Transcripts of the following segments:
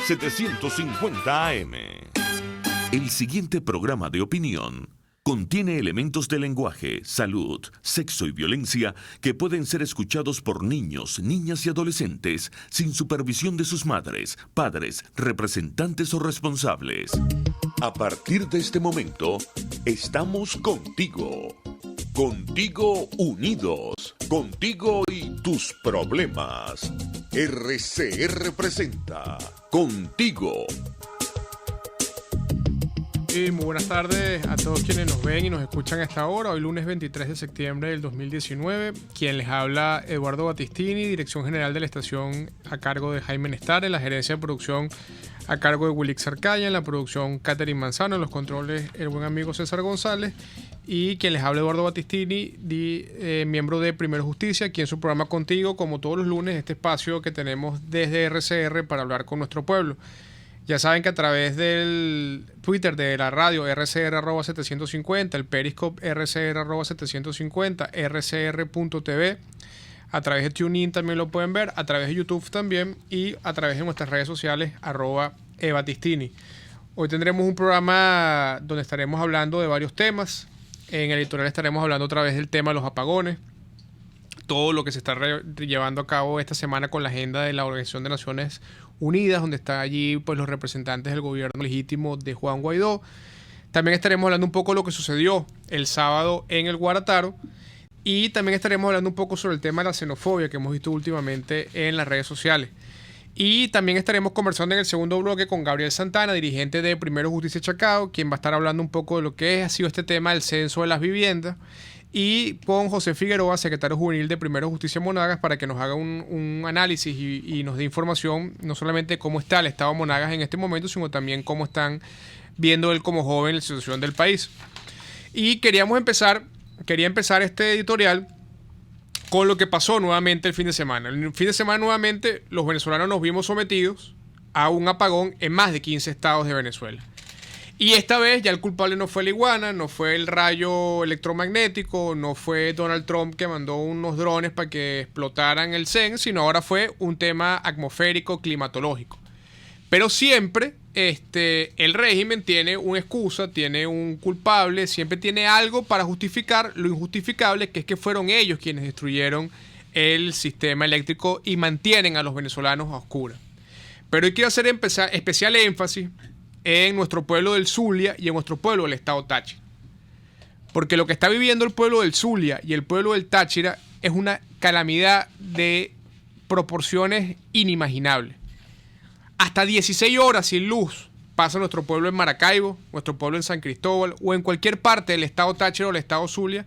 750 AM. El siguiente programa de opinión contiene elementos de lenguaje, salud, sexo y violencia que pueden ser escuchados por niños, niñas y adolescentes sin supervisión de sus madres, padres, representantes o responsables. A partir de este momento, estamos contigo. Contigo unidos. Contigo y tus problemas. RCR presenta Contigo. Y muy buenas tardes a todos quienes nos ven y nos escuchan a esta hora. Hoy lunes 23 de septiembre del 2019. Quien les habla, Eduardo Battistini, Dirección General de la Estación a cargo de Jaime Nestar, en la gerencia de producción a cargo de Wilix Arcaya, en la producción Catherine Manzano, en los controles el buen amigo César González. Y quien les habla, Eduardo Battistini, miembro de Primero Justicia, aquí en su programa Contigo, como todos los lunes, este espacio que tenemos desde RCR para hablar con nuestro pueblo. Ya saben que a través del Twitter de la radio, rcr@750, el Periscope rcr@750, rcr.tv, a través de TuneIn también lo pueden ver, a través de YouTube también y a través de nuestras redes sociales, @ebatistini. Hoy tendremos un programa donde estaremos hablando de varios temas. En el editorial estaremos hablando otra vez del tema de los apagones, todo lo que se está llevando a cabo esta semana con la agenda de la Organización de Naciones Unidas, donde están allí pues, los representantes del gobierno legítimo de Juan Guaidó. También estaremos hablando un poco de lo que sucedió el sábado en el Guarataro y también estaremos hablando un poco sobre el tema de la xenofobia que hemos visto últimamente en las redes sociales. Y también estaremos conversando en el segundo bloque con Gabriel Santana, dirigente de Primero Justicia Chacao, quien va a estar hablando un poco de lo que ha sido este tema del censo de las viviendas, y con José Figueroa, secretario juvenil de Primero Justicia Monagas, para que nos haga un análisis y nos dé información, no solamente de cómo está el estado de Monagas en este momento, sino también cómo están viendo él como joven la situación del país. Y quería empezar este editorial con lo que pasó nuevamente el fin de semana. El fin de semana nuevamente los venezolanos nos vimos sometidos a un apagón en más de 15 estados de Venezuela. Y esta vez ya el culpable no fue la iguana, no fue el rayo electromagnético, no fue Donald Trump que mandó unos drones para que explotaran el CEN, sino ahora fue un tema atmosférico climatológico. Pero siempre el régimen tiene una excusa, tiene un culpable, siempre tiene algo para justificar lo injustificable, que es que fueron ellos quienes destruyeron el sistema eléctrico y mantienen a los venezolanos a oscuras. Pero hoy quiero hacer especial énfasis en nuestro pueblo del Zulia y en nuestro pueblo del estado Táchira. Porque lo que está viviendo el pueblo del Zulia y el pueblo del Táchira es una calamidad de proporciones inimaginables. Hasta 16 horas sin luz pasa nuestro pueblo en Maracaibo, nuestro pueblo en San Cristóbal o en cualquier parte del estado Táchira o del estado Zulia,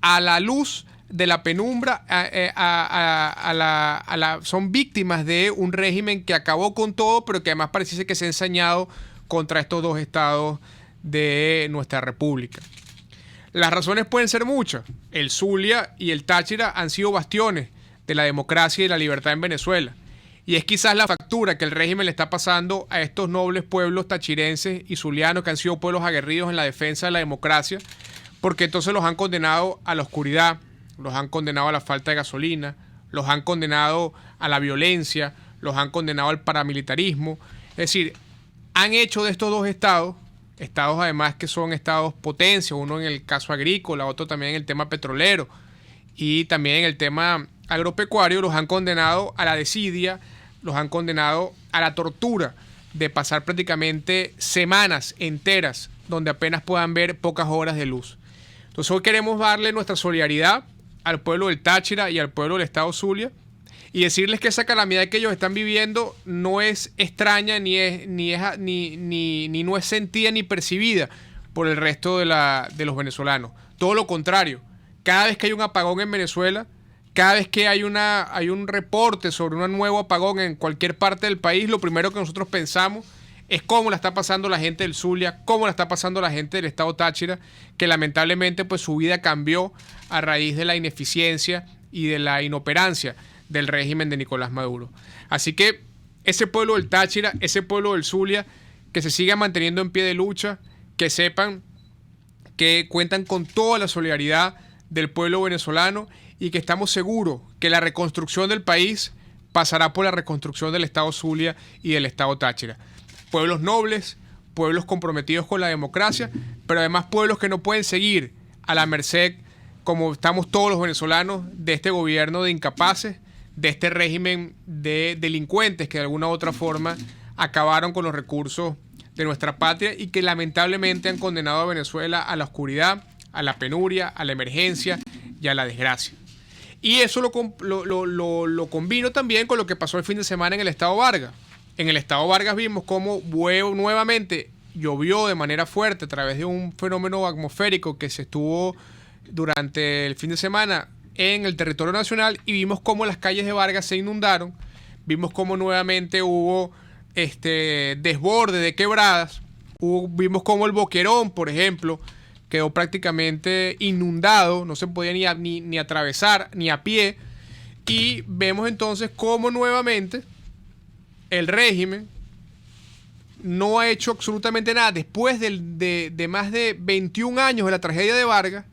a la luz de la penumbra, son víctimas de un régimen que acabó con todo, pero que además parece que se ha ensañado contra estos dos estados de nuestra república. Las razones pueden ser muchas. El Zulia y el Táchira han sido bastiones de la democracia y la libertad en Venezuela. Y es quizás la factura que el régimen le está pasando a estos nobles pueblos tachirenses y zulianos que han sido pueblos aguerridos en la defensa de la democracia, porque entonces los han condenado a la oscuridad, los han condenado a la falta de gasolina, los han condenado a la violencia, los han condenado al paramilitarismo. Es decir, han hecho de estos dos estados además que son estados potencia, uno en el caso agrícola, otro también en el tema petrolero y también en el tema agropecuario, los han condenado a la desidia, los han condenado a la tortura de pasar prácticamente semanas enteras donde apenas puedan ver pocas horas de luz. Entonces hoy queremos darle nuestra solidaridad al pueblo del Táchira y al pueblo del estado Zulia y decirles que esa calamidad que ellos están viviendo no es extraña ni no es sentida ni percibida por el resto de los venezolanos. Todo lo contrario, cada vez que hay un apagón en Venezuela, cada vez que hay un reporte sobre un nuevo apagón en cualquier parte del país, lo primero que nosotros pensamos es cómo la está pasando la gente del Zulia, cómo la está pasando la gente del estado Táchira, que lamentablemente pues su vida cambió a raíz de la ineficiencia y de la inoperancia del régimen de Nicolás Maduro. Así que ese pueblo del Táchira, ese pueblo del Zulia, que se siga manteniendo en pie de lucha, que sepan que cuentan con toda la solidaridad del pueblo venezolano y que estamos seguros que la reconstrucción del país pasará por la reconstrucción del Estado Zulia y del Estado Táchira. Pueblos nobles, pueblos comprometidos con la democracia, pero además pueblos que no pueden seguir a la merced, como estamos todos los venezolanos, de este gobierno de incapaces, de este régimen de delincuentes que de alguna u otra forma acabaron con los recursos de nuestra patria y que lamentablemente han condenado a Venezuela a la oscuridad, a la penuria, a la emergencia y a la desgracia. Y eso lo combino también con lo que pasó el fin de semana en el Estado Vargas. En el Estado Vargas vimos cómo nuevamente llovió de manera fuerte a través de un fenómeno atmosférico que se estuvo durante el fin de semana en el territorio nacional, y vimos cómo las calles de Vargas se inundaron, vimos cómo nuevamente hubo desborde de quebradas, vimos cómo el Boquerón, por ejemplo, quedó prácticamente inundado, no se podía ni atravesar ni a pie, y vemos entonces cómo nuevamente el régimen no ha hecho absolutamente nada. Después de más de 21 años de la tragedia de Vargas,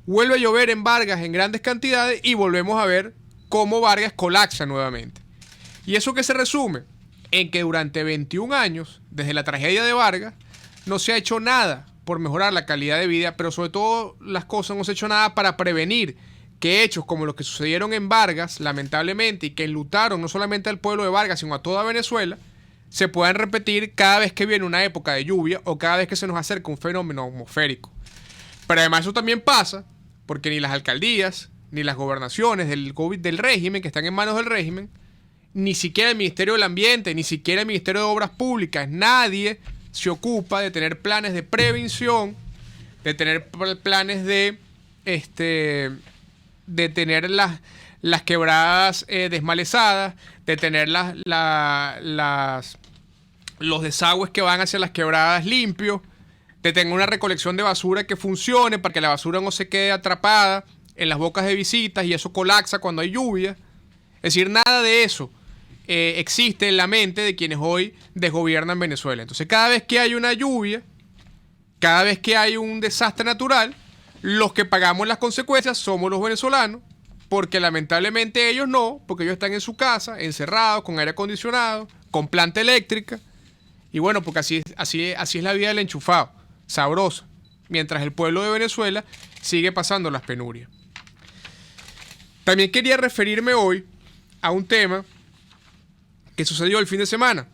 vuelve a llover en Vargas en grandes cantidades y volvemos a ver cómo Vargas colapsa nuevamente. ¿Y eso qué se resume? En que durante 21 años, desde la tragedia de Vargas, no se ha hecho nada por mejorar la calidad de vida, pero sobre todo las cosas no se ha hecho nada para prevenir que hechos como los que sucedieron en Vargas, lamentablemente, y que enlutaron no solamente al pueblo de Vargas, sino a toda Venezuela, se puedan repetir cada vez que viene una época de lluvia o cada vez que se nos acerca un fenómeno atmosférico. Pero además eso también pasa porque ni las alcaldías, ni las gobernaciones del régimen, que están en manos del régimen, ni siquiera el Ministerio del Ambiente, ni siquiera el Ministerio de Obras Públicas, nadie se ocupa de tener planes de prevención, de tener planes de tener las quebradas desmalezadas, de tener los desagües que van hacia las quebradas limpios, de tener una recolección de basura que funcione para que la basura no se quede atrapada en las bocas de visitas y eso colapsa cuando hay lluvia. Es decir, nada de eso existe en la mente de quienes hoy desgobiernan Venezuela. Entonces, cada vez que hay una lluvia, cada vez que hay un desastre natural, los que pagamos las consecuencias somos los venezolanos, porque lamentablemente ellos no, porque ellos están en su casa, encerrados, con aire acondicionado, con planta eléctrica, y bueno, porque así es la vida del enchufado, sabrosa, mientras el pueblo de Venezuela sigue pasando las penurias. También quería referirme hoy a un tema que sucedió el fin de semana,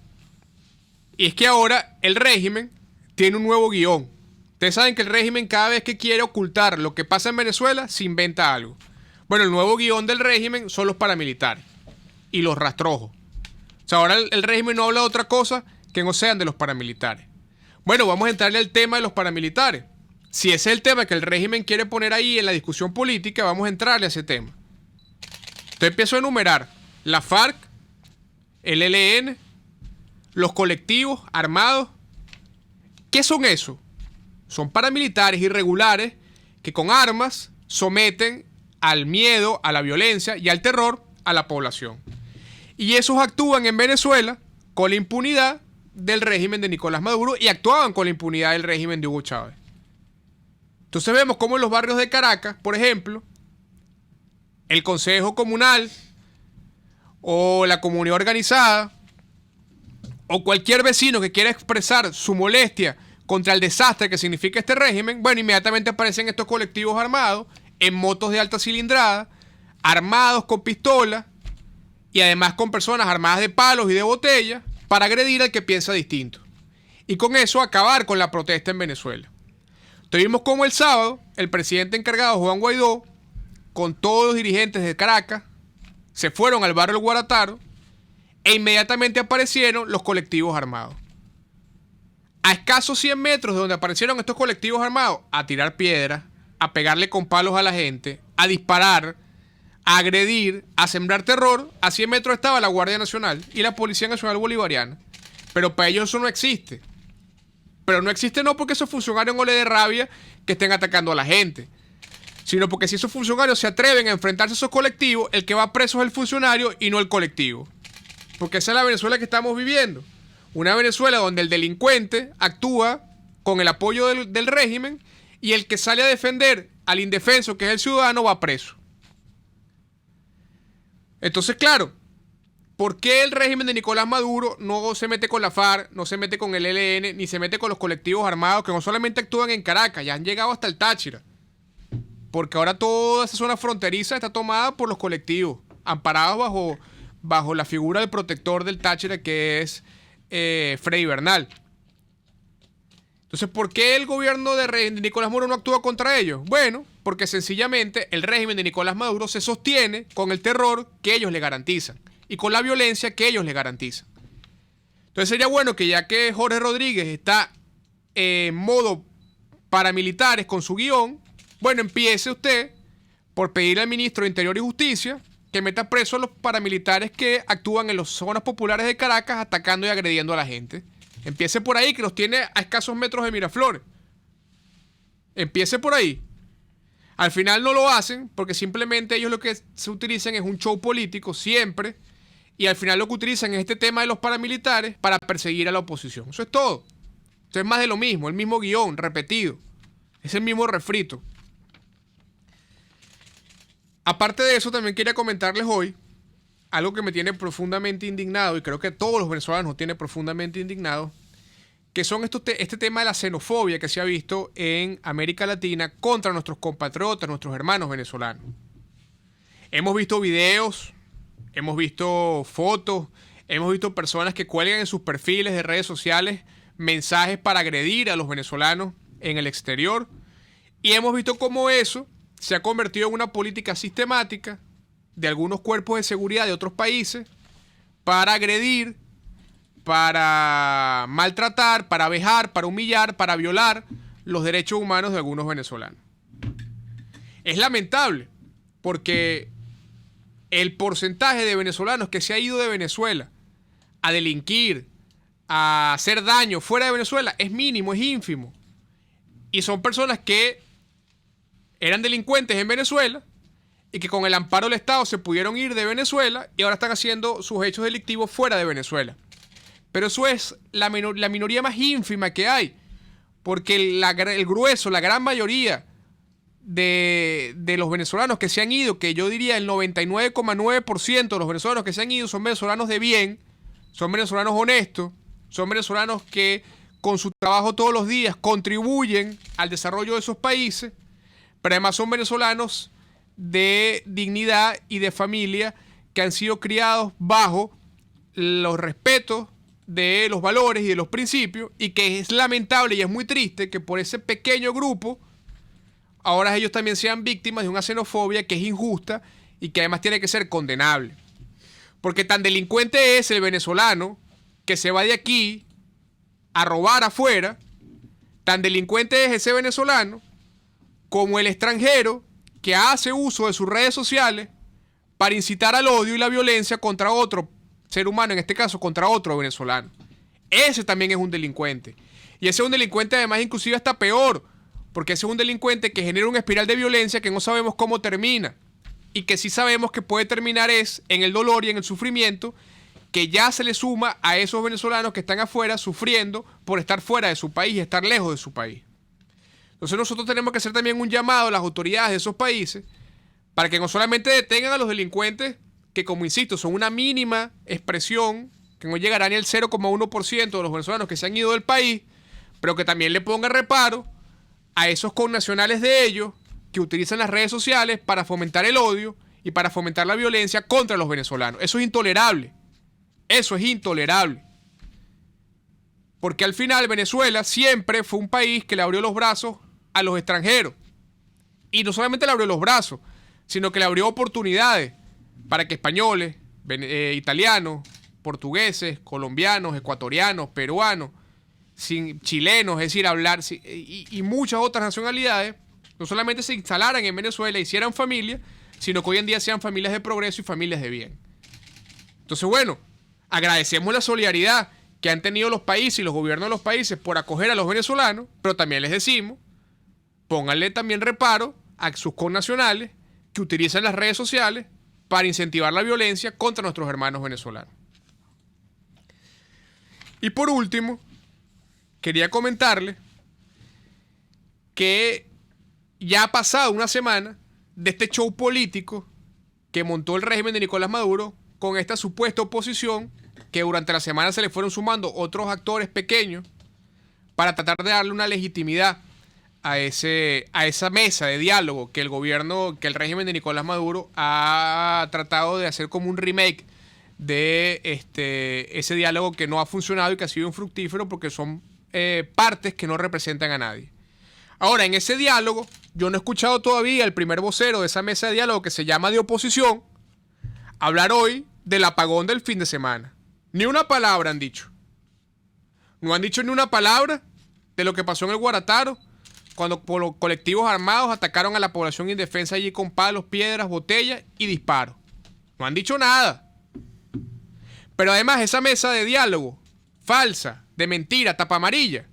y es que ahora el régimen tiene un nuevo guión. Ustedes saben que el régimen, cada vez que quiere ocultar lo que pasa en Venezuela, se inventa algo. Bueno, el nuevo guión del régimen son los paramilitares y los rastrojos. O sea, ahora el régimen no habla de otra cosa que no sean de los paramilitares. Bueno, vamos a entrarle al tema de los paramilitares. Si ese es el tema que el régimen quiere poner ahí en la discusión política, vamos a entrarle a ese tema. Entonces empiezo a enumerar la FARC, el ELN, los colectivos armados. ¿Qué son esos? Son paramilitares irregulares que con armas someten al miedo, a la violencia y al terror a la población. Y esos actúan en Venezuela con la impunidad del régimen de Nicolás Maduro y actuaban con la impunidad del régimen de Hugo Chávez. Entonces vemos cómo en los barrios de Caracas, por ejemplo, el Consejo Comunal o la comunidad organizada o cualquier vecino que quiera expresar su molestia contra el desastre que significa este régimen, bueno, inmediatamente aparecen estos colectivos armados en motos de alta cilindrada, armados con pistolas y además con personas armadas de palos y de botellas para agredir al que piensa distinto. Y con eso acabar con la protesta en Venezuela. Entonces vimos cómo el sábado el presidente encargado, Juan Guaidó, con todos los dirigentes de Caracas, se fueron al barrio El Guarataro e inmediatamente aparecieron los colectivos armados. A escasos 100 metros de donde aparecieron estos colectivos armados, a tirar piedras, a pegarle con palos a la gente, a disparar, a agredir, a sembrar terror, a 100 metros estaba la Guardia Nacional y la Policía Nacional Bolivariana. Pero para ellos eso no existe. Pero no existe no porque esos funcionarios no le dé rabia que estén atacando a la gente, sino porque si esos funcionarios se atreven a enfrentarse a esos colectivos, el que va preso es el funcionario y no el colectivo. Porque esa es la Venezuela que estamos viviendo. Una Venezuela donde el delincuente actúa con el apoyo del régimen y el que sale a defender al indefenso, que es el ciudadano, va preso. Entonces, claro, ¿Por qué el régimen de Nicolás Maduro no se mete con la FARC, no se mete con el ELN, ni se mete con los colectivos armados que no solamente actúan en Caracas, ya han llegado hasta el Táchira? Porque ahora toda esa zona fronteriza está tomada por los colectivos, amparados bajo la figura del protector del Táchira, que es Freddy Bernal. Entonces, ¿por qué el gobierno de Nicolás Maduro no actúa contra ellos? Bueno, porque sencillamente el régimen de Nicolás Maduro se sostiene con el terror que ellos le garantizan y con la violencia que ellos le garantizan. Entonces sería bueno que, ya que Jorge Rodríguez está en modo paramilitares con su guión, bueno, empiece usted por pedirle al ministro de Interior y Justicia que meta preso a los paramilitares que actúan en las zonas populares de Caracas atacando y agrediendo a la gente. Empiece por ahí, que los tiene a escasos metros de Miraflores. Empiece por ahí. Al final no lo hacen porque simplemente ellos lo que se utilizan es un show político siempre, y al final lo que utilizan es este tema de los paramilitares para perseguir a la oposición. Eso es todo. Esto es más de lo mismo, el mismo guión repetido. Es el mismo refrito. Aparte de eso, también quería comentarles hoy algo que me tiene profundamente indignado, y creo que a todos los venezolanos nos tiene profundamente indignados, que son este tema de la xenofobia que se ha visto en América Latina contra nuestros compatriotas, nuestros hermanos venezolanos. Hemos visto videos, hemos visto fotos, hemos visto personas que cuelgan en sus perfiles de redes sociales mensajes para agredir a los venezolanos en el exterior, y hemos visto cómo eso se ha convertido en una política sistemática de algunos cuerpos de seguridad de otros países para agredir, para maltratar, para vejar, para humillar, para violar los derechos humanos de algunos venezolanos. Es lamentable porque el porcentaje de venezolanos que se ha ido de Venezuela a delinquir, a hacer daño fuera de Venezuela es mínimo, es ínfimo. Y son personas que eran delincuentes en Venezuela y que con el amparo del Estado se pudieron ir de Venezuela y ahora están haciendo sus hechos delictivos fuera de Venezuela. Pero eso es la minoría más ínfima que hay, porque el grueso, la gran mayoría de los venezolanos que se han ido, que yo diría el 99,9% de los venezolanos que se han ido son venezolanos de bien, son venezolanos honestos, son venezolanos que con su trabajo todos los días contribuyen al desarrollo de esos países, pero además son venezolanos de dignidad y de familia que han sido criados bajo los respetos de los valores y de los principios, y que es lamentable y es muy triste que por ese pequeño grupo ahora ellos también sean víctimas de una xenofobia que es injusta y que además tiene que ser condenable. Porque tan delincuente es el venezolano que se va de aquí a robar afuera, tan delincuente es ese venezolano como el extranjero que hace uso de sus redes sociales para incitar al odio y la violencia contra otro ser humano, en este caso contra otro venezolano. Ese también es un delincuente. Y ese es un delincuente además inclusive hasta peor, porque ese es un delincuente que genera una espiral de violencia que no sabemos cómo termina, y que sí sabemos que puede terminar es en el dolor y en el sufrimiento que ya se le suma a esos venezolanos que están afuera sufriendo por estar fuera de su país y estar lejos de su país. Entonces nosotros tenemos que hacer también un llamado a las autoridades de esos países para que no solamente detengan a los delincuentes, que como insisto son una mínima expresión, que no llegará ni al 0,1% de los venezolanos que se han ido del país, pero que también le ponga reparo a esos connacionales de ellos que utilizan las redes sociales para fomentar el odio y para fomentar la violencia contra los venezolanos. Eso es intolerable. Eso es intolerable. Porque al final Venezuela siempre fue un país que le abrió los brazos a los extranjeros. Y no solamente le abrió los brazos, sino que le abrió oportunidades para que españoles, italianos, portugueses, colombianos, ecuatorianos, peruanos, chilenos, es decir, hablar, y muchas otras nacionalidades, no solamente se instalaran en Venezuela, hicieran familia, sino que hoy en día sean familias de progreso y familias de bien. Entonces, bueno, agradecemos la solidaridad que han tenido los países y los gobiernos de los países por acoger a los venezolanos, pero también les decimos, pónganle también reparo a sus connacionales que utilizan las redes sociales para incentivar la violencia contra nuestros hermanos venezolanos. Y por último, quería comentarles que ya ha pasado una semana de este show político que montó el régimen de Nicolás Maduro con esta supuesta oposición, que durante la semana se le fueron sumando otros actores pequeños para tratar de darle una legitimidad a esa mesa de diálogo que el régimen de Nicolás Maduro ha tratado de hacer como un remake de ese diálogo que no ha funcionado y que ha sido infructífero porque son partes que no representan a nadie. Ahora, en ese diálogo, yo no he escuchado todavía el primer vocero de esa mesa de diálogo, que se llama de oposición, hablar hoy del apagón del fin de semana. Ni una palabra han dicho. No han dicho ni una palabra de lo que pasó en el Guarataro, cuando por los colectivos armados atacaron a la población indefensa allí con palos, piedras, botellas y disparos. No han dicho nada. Pero además esa mesa de diálogo falsa, de mentira, tapa amarilla,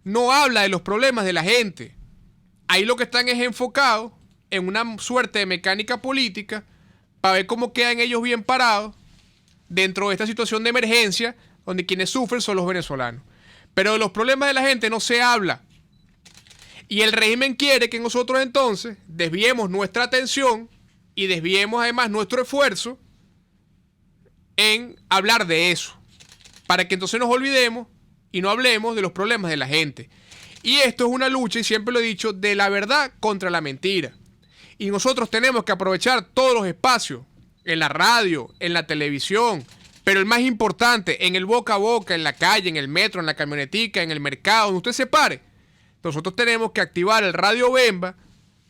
no habla de los problemas de la gente. Ahí lo que están es enfocados en una suerte de mecánica política para ver cómo quedan ellos bien parados dentro de esta situación de emergencia donde quienes sufren son los venezolanos. Pero de los problemas de la gente no se habla. Y el régimen quiere que nosotros entonces desviemos nuestra atención y desviemos además nuestro esfuerzo en hablar de eso, para que entonces nos olvidemos y no hablemos de los problemas de la gente. Y esto es una lucha, y siempre lo he dicho, de la verdad contra la mentira. Y nosotros tenemos que aprovechar todos los espacios, en la radio, en la televisión, pero el más importante, en el boca a boca, en la calle, en el metro, en la camionetica, en el mercado, donde usted se pare. Nosotros tenemos que activar el Radio Bemba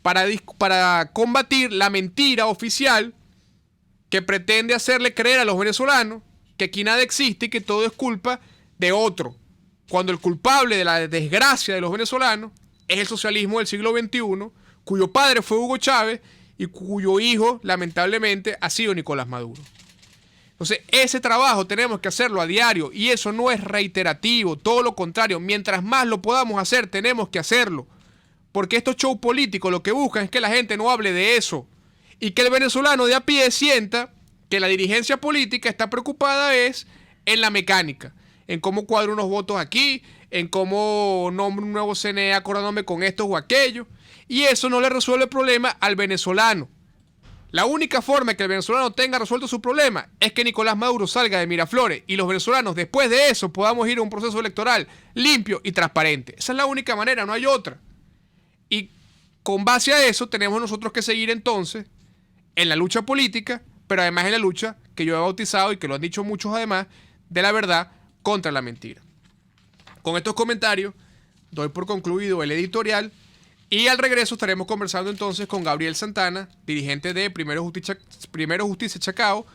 para combatir la mentira oficial que pretende hacerle creer a los venezolanos que aquí nada existe y que todo es culpa de otro, cuando el culpable de la desgracia de los venezolanos es el socialismo del siglo XXI, cuyo padre fue Hugo Chávez y cuyo hijo, lamentablemente, ha sido Nicolás Maduro. Entonces, ese trabajo tenemos que hacerlo a diario, y eso no es reiterativo, todo lo contrario. Mientras más lo podamos hacer, tenemos que hacerlo, porque estos shows políticos lo que buscan es que la gente no hable de eso, y que el venezolano de a pie sienta que la dirigencia política está preocupada es en la mecánica, en cómo cuadro unos votos aquí, en cómo nombro un nuevo CNE acordándome con esto o aquello, y eso no le resuelve el problema al venezolano. La única forma de que el venezolano tenga resuelto su problema es que Nicolás Maduro salga de Miraflores y los venezolanos después de eso podamos ir a un proceso electoral limpio y transparente. Esa es la única manera, no hay otra. Y con base a eso tenemos nosotros que seguir entonces en la lucha política, pero además en la lucha que yo he bautizado y que lo han dicho muchos además, de la verdad contra la mentira. Con estos comentarios doy por concluido el editorial. Y al regreso estaremos conversando entonces con Gabriel Santana, dirigente de Primero Justicia Chacao,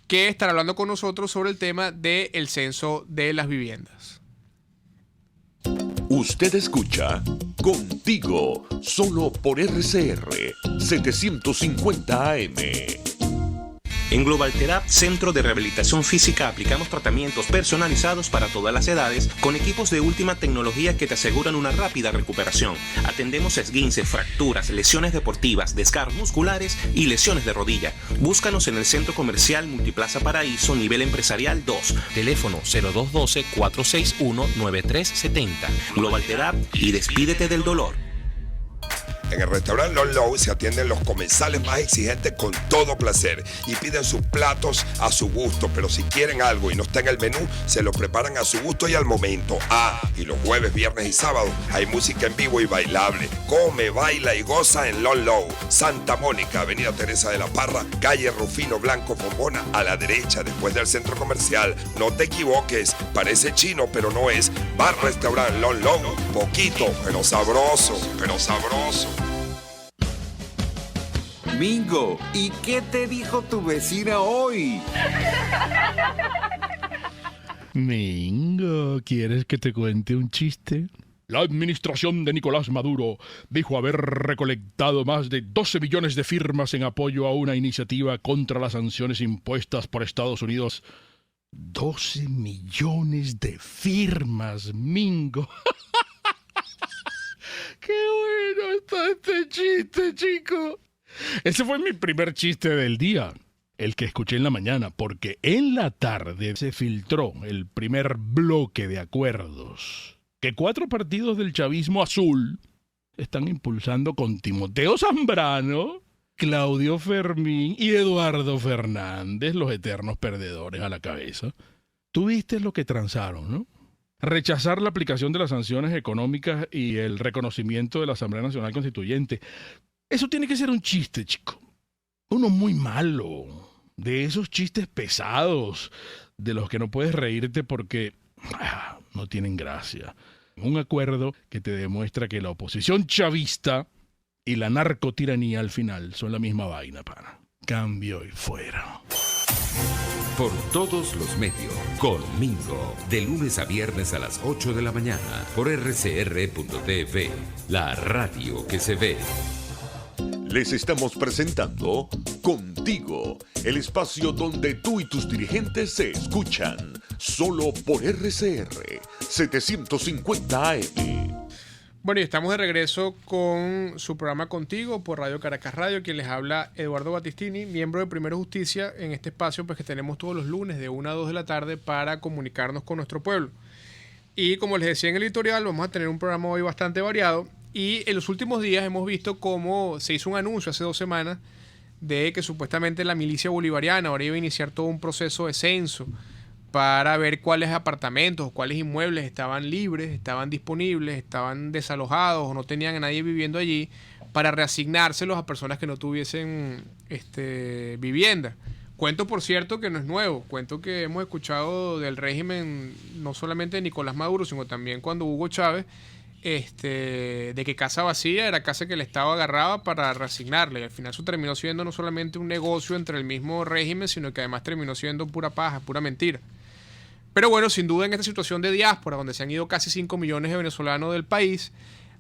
que estará hablando con nosotros sobre el tema del censo de las viviendas. Usted escucha Contigo, solo por RCR 750 AM. En Global Therapy, Centro de Rehabilitación Física, aplicamos tratamientos personalizados para todas las edades con equipos de última tecnología que te aseguran una rápida recuperación. Atendemos esguinces, fracturas, lesiones deportivas, desgarros musculares y lesiones de rodilla. Búscanos en el Centro Comercial Multiplaza Paraíso, nivel empresarial 2. Teléfono 0212-461-9370. Global Therapy y despídete del dolor. En el restaurante Lon Low se atienden los comensales más exigentes con todo placer y piden sus platos a su gusto, pero si quieren algo y no está en el menú, se lo preparan a su gusto y al momento. Y los jueves, viernes y sábados hay música en vivo y bailable. Come, baila y goza en Lon Low, Santa Mónica, Avenida Teresa de la Parra, calle Rufino Blanco Fombona, a la derecha después del centro comercial. No te equivoques, parece chino pero no es. Bar Restaurant Lon Low, poquito pero sabroso, pero sabroso. Mingo, ¿y qué te dijo tu vecina hoy? Mingo, ¿quieres que te cuente un chiste? La administración de Nicolás Maduro dijo haber recolectado más de 12 millones de firmas en apoyo a una iniciativa contra las sanciones impuestas por Estados Unidos. 12 millones de firmas, Mingo. ¡Qué bueno está este chiste, chico! Ese fue mi primer chiste del día, el que escuché en la mañana, porque en la tarde se filtró el primer bloque de acuerdos que 4 partidos del chavismo azul están impulsando con Timoteo Zambrano Claudio Fermín y Eduardo Fernández, los eternos perdedores a la cabeza. Tú viste lo que transaron, ¿no? Rechazar la aplicación de las sanciones económicas y el reconocimiento de la Asamblea Nacional Constituyente. Eso tiene que ser un chiste, chico. Uno muy malo. De esos chistes pesados, de los que no puedes reírte porque no tienen gracia. Un acuerdo que te demuestra que la oposición chavista y la narcotiranía al final son la misma vaina, pana. Cambio y fuera. Por todos los medios, conmigo, de lunes a viernes a las 8 de la mañana, por rcr.tv, la radio que se ve. Les estamos presentando Contigo, el espacio donde tú y tus dirigentes se escuchan, solo por RCR 750 AM. Bueno, y estamos de regreso con su programa Contigo por Radio Caracas Radio, quien les habla Eduardo Battistini, miembro de Primero Justicia, en este espacio pues que tenemos todos los lunes de 1 a 2 de la tarde para comunicarnos con nuestro pueblo. Y como les decía en el editorial, vamos a tener un programa hoy bastante variado. Y en los últimos días hemos visto cómo se hizo un anuncio hace 2 semanas de que supuestamente la milicia bolivariana ahora iba a iniciar todo un proceso de censo para ver cuáles apartamentos, cuáles inmuebles estaban libres, estaban disponibles, estaban desalojados o no tenían a nadie viviendo allí, para reasignárselos a personas que no tuviesen vivienda. Cuento, por cierto, que no es nuevo. Cuento que hemos escuchado del régimen, no solamente de Nicolás Maduro, sino también cuando Hugo Chávez, de que casa vacía era casa que el Estado agarraba para reasignarle. Y al final eso terminó siendo no solamente un negocio entre el mismo régimen, sino que además terminó siendo pura paja, pura mentira. Pero bueno, sin duda en esta situación de diáspora, donde se han ido casi 5 millones de venezolanos del país,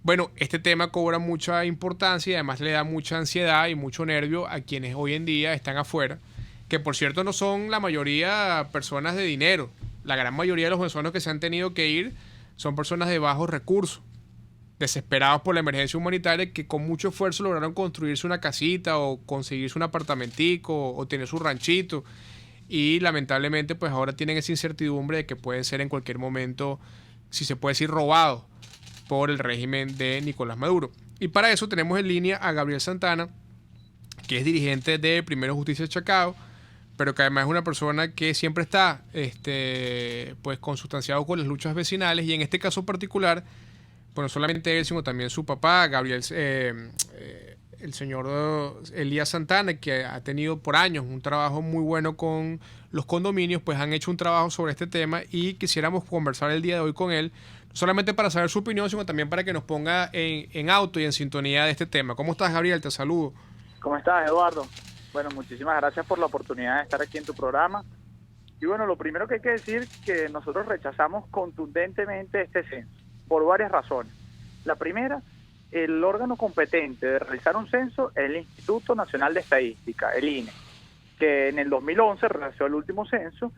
bueno, este tema cobra mucha importancia y además le da mucha ansiedad y mucho nervio a quienes hoy en día están afuera, que por cierto no son la mayoría personas de dinero. La gran mayoría de los venezolanos que se han tenido que ir son personas de bajos recursos, desesperados por la emergencia humanitaria, que con mucho esfuerzo lograron construirse una casita o conseguirse un apartamentico o tener su ranchito, y lamentablemente pues ahora tienen esa incertidumbre de que pueden ser en cualquier momento, si se puede decir, robados por el régimen de Nicolás Maduro. Y para eso tenemos en línea a Gabriel Santana, que es dirigente de Primero Justicia Chacao, pero que además es una persona que siempre está pues consustanciado con las luchas vecinales, y en este caso particular, pues no solamente él, sino también su papá, Gabriel, el señor Elías Santana, que ha tenido por años un trabajo muy bueno con los condominios, pues han hecho un trabajo sobre este tema y quisiéramos conversar el día de hoy con él, no solamente para saber su opinión, sino también para que nos ponga en auto y en sintonía de este tema. ¿Cómo estás, Gabriel? Te saludo. ¿Cómo estás, Eduardo? Bueno, muchísimas gracias por la oportunidad de estar aquí en tu programa. Y bueno, lo primero que hay que decir es que nosotros rechazamos contundentemente este censo, por varias razones. La primera, el órgano competente de realizar un censo es el Instituto Nacional de Estadística, el INE, que en el 2011 realizó el último censo,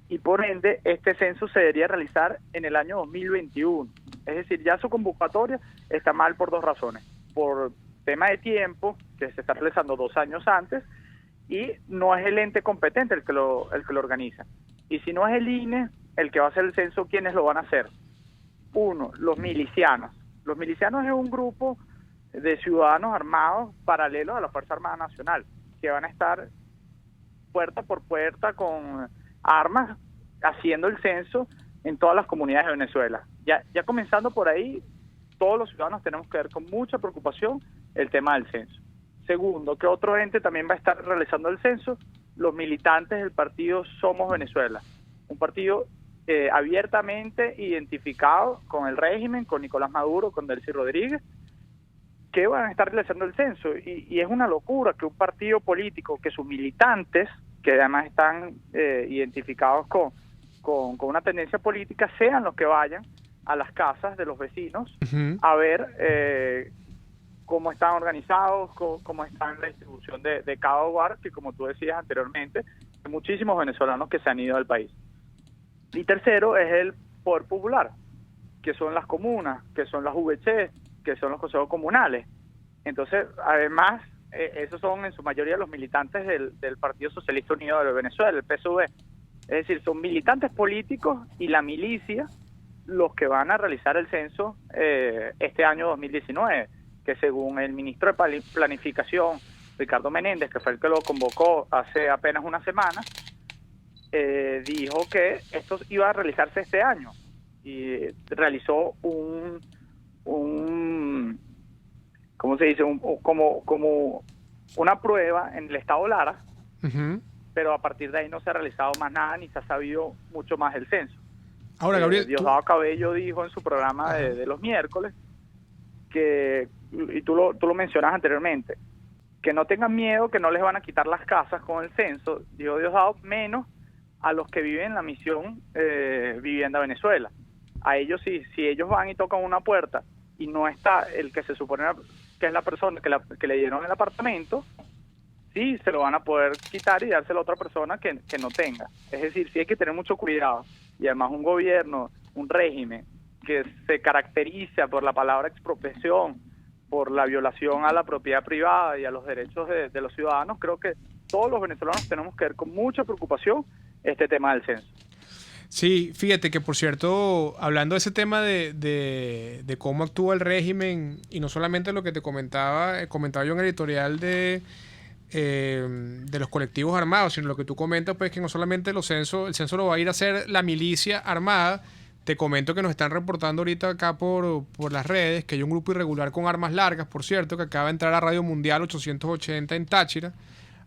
y por ende este censo se debería realizar en el año 2021. Es decir, ya su convocatoria está mal por 2 razones. Por tema de tiempo, que se está realizando 2 años antes, y no es el ente competente el que lo organiza. Y si no es el INE el que va a hacer el censo, ¿quiénes lo van a hacer? 1, los milicianos. Los milicianos es un grupo de ciudadanos armados paralelos a la Fuerza Armada Nacional, que van a estar puerta por puerta con armas haciendo el censo en todas las comunidades de Venezuela. Ya comenzando por ahí, todos los ciudadanos tenemos que ver con mucha preocupación el tema del censo. Segundo, que otro ente también va a estar realizando el censo, los militantes del partido Somos Venezuela, un partido abiertamente identificado con el régimen, con Nicolás Maduro, con Delcy Rodríguez, que van a estar realizando el censo. Y es una locura que un partido político, que sus militantes, que además están identificados con una tendencia política, sean los que vayan a las casas de los vecinos a ver cómo están organizados, cómo está en la distribución de cada hogar, que como tú decías anteriormente, hay muchísimos venezolanos que se han ido del país. Y tercero es el poder popular, que son las comunas, que son las VC, que son los consejos comunales. Entonces, además, esos son en su mayoría los militantes del Partido Socialista Unido de Venezuela, el PSUV. Es decir, son militantes políticos y la milicia los que van a realizar el censo este año 2019, que según el ministro de Planificación Ricardo Menéndez, que fue el que lo convocó hace apenas una semana, dijo que esto iba a realizarse este año y realizó ¿cómo se dice? Como una prueba en el estado Lara, pero a partir de ahí no se ha realizado más nada ni se ha sabido mucho más del censo. Ahora, Gabriel, Diosdado Cabello dijo en su programa de los miércoles que, y tú lo mencionas anteriormente, que no tengan miedo, que no les van a quitar las casas con el censo, dijo Diosdado, menos a los que viven en la misión Vivienda Venezuela. A ellos sí, si ellos van y tocan una puerta y no está el que se supone que es la persona que le dieron el apartamento, sí se lo van a poder quitar y dárselo a otra persona que no tenga. Es decir, sí hay que tener mucho cuidado. Y además un gobierno, un régimen que se caracteriza por la palabra expropiación, por la violación a la propiedad privada y a los derechos de los ciudadanos, creo que todos los venezolanos tenemos que ver con mucha preocupación este tema del censo. Sí, fíjate que, por cierto, hablando de ese tema de cómo actúa el régimen, y no solamente lo que te comentaba yo en el editorial de los colectivos armados, sino lo que tú comentas, pues que no solamente el censo lo va a ir a hacer la milicia armada. Te comento que nos están reportando ahorita acá por las redes que hay un grupo irregular con armas largas, por cierto, que acaba de entrar a Radio Mundial 880 en Táchira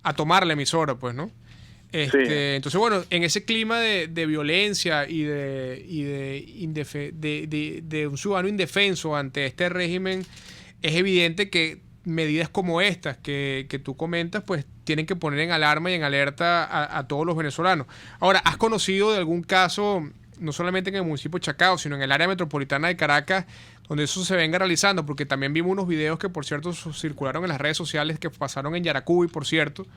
a tomar la emisora, pues, ¿no? Sí. Entonces, bueno, en ese clima de violencia y de un ciudadano indefenso ante este régimen, es evidente que medidas como estas que tú comentas, pues tienen que poner en alarma y en alerta a todos los venezolanos. Ahora, ¿has conocido de algún caso, no solamente en el municipio de Chacao, sino en el área metropolitana de Caracas, donde eso se venga realizando? Porque también vimos unos videos que, por cierto, circularon en las redes sociales, que pasaron en Yaracuy, por cierto,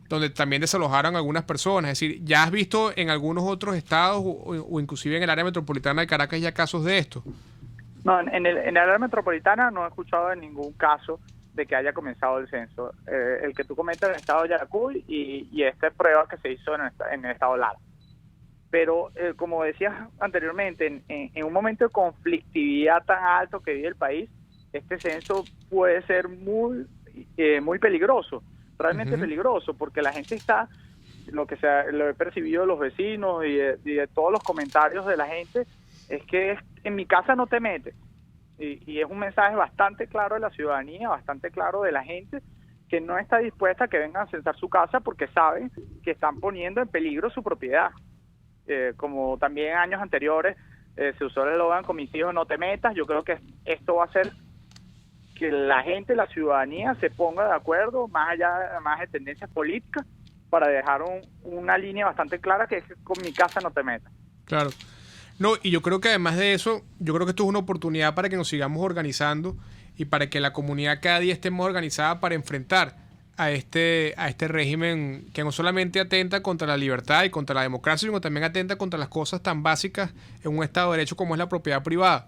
donde también desalojaron a algunas personas. Es decir, ¿ya has visto en algunos otros estados o inclusive en el área metropolitana de Caracas ya casos de esto? No, en el área metropolitana no he escuchado de ningún caso de que haya comenzado el censo. El que tú comentas en el estado de Yaracuy y esta prueba que se hizo en el estado Lara. Pero, como decías anteriormente, en un momento de conflictividad tan alto que vive el país, este censo puede ser muy peligroso, realmente peligroso, porque la gente está, lo he percibido de los vecinos y de todos los comentarios de la gente, es que en mi casa no te metes. Y es un mensaje bastante claro de la ciudadanía, bastante claro de la gente, que no está dispuesta a que vengan a censar su casa porque saben que están poniendo en peligro su propiedad. Como también en años anteriores se usó el eslogan "con mis hijos no te metas", yo creo que esto va a hacer que la gente, la ciudadanía se ponga de acuerdo, más de tendencias políticas, para dejar una línea bastante clara que es que con mi casa no te metas. Claro. No, y yo creo que además de eso, yo creo que esto es una oportunidad para que nos sigamos organizando y para que la comunidad cada día esté más organizada para enfrentar a este régimen que no solamente atenta contra la libertad y contra la democracia, sino también atenta contra las cosas tan básicas en un Estado de Derecho como es la propiedad privada.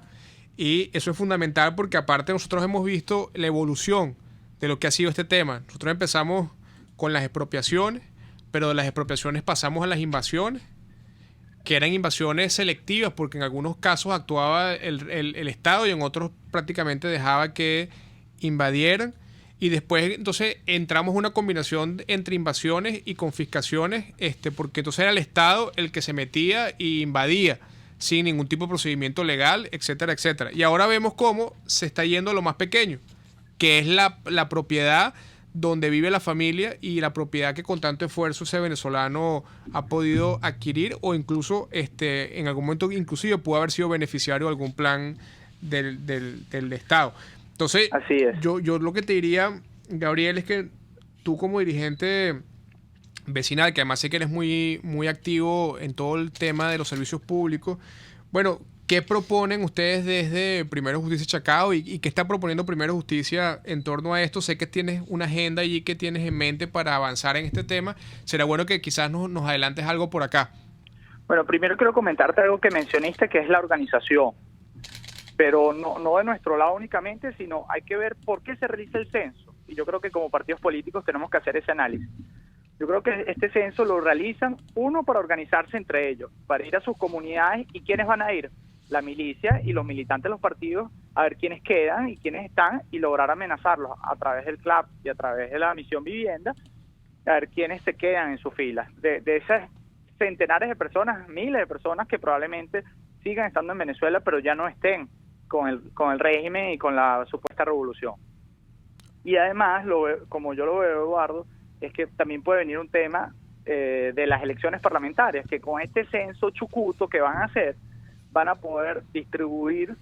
Y eso es fundamental porque aparte nosotros hemos visto la evolución de lo que ha sido este tema. Nosotros empezamos con las expropiaciones, pero de las expropiaciones pasamos a las invasiones, que eran invasiones selectivas porque en algunos casos actuaba el Estado y en otros prácticamente dejaba que invadieran. Y después entonces entramos en una combinación entre invasiones y confiscaciones, porque entonces era el Estado el que se metía e invadía sin ningún tipo de procedimiento legal, etcétera, etcétera. Y ahora vemos cómo se está yendo a lo más pequeño, que es la propiedad donde vive la familia y la propiedad que con tanto esfuerzo ese venezolano ha podido adquirir o incluso en algún momento inclusive pudo haber sido beneficiario de algún plan del Estado. Entonces, así es. Yo lo que te diría, Gabriel, es que tú como dirigente vecinal, que además sé que eres muy, muy activo en todo el tema de los servicios públicos, bueno, ¿qué proponen ustedes desde Primero Justicia Chacao y qué está proponiendo Primero Justicia en torno a esto? Sé que tienes una agenda allí que tienes en mente para avanzar en este tema. Será bueno que quizás nos adelantes algo por acá. Bueno, primero quiero comentarte algo que mencionaste, que es la organización. Pero no de nuestro lado únicamente, sino hay que ver por qué se realiza el censo. Y yo creo que como partidos políticos tenemos que hacer ese análisis. Yo creo que este censo lo realizan, uno, para organizarse entre ellos, para ir a sus comunidades. ¿Y quiénes van a ir? La milicia y los militantes de los partidos a ver quiénes quedan y quiénes están y lograr amenazarlos a través del CLAP y a través de la misión vivienda, a ver quiénes se quedan en sus filas. De esas centenares de personas, miles de personas que probablemente sigan estando en Venezuela, pero ya no estén con el régimen y con la supuesta revolución. Y además, como yo lo veo, Eduardo, es que también puede venir un tema de las elecciones parlamentarias, que con este censo chucuto que van a hacer, van a poder distribuir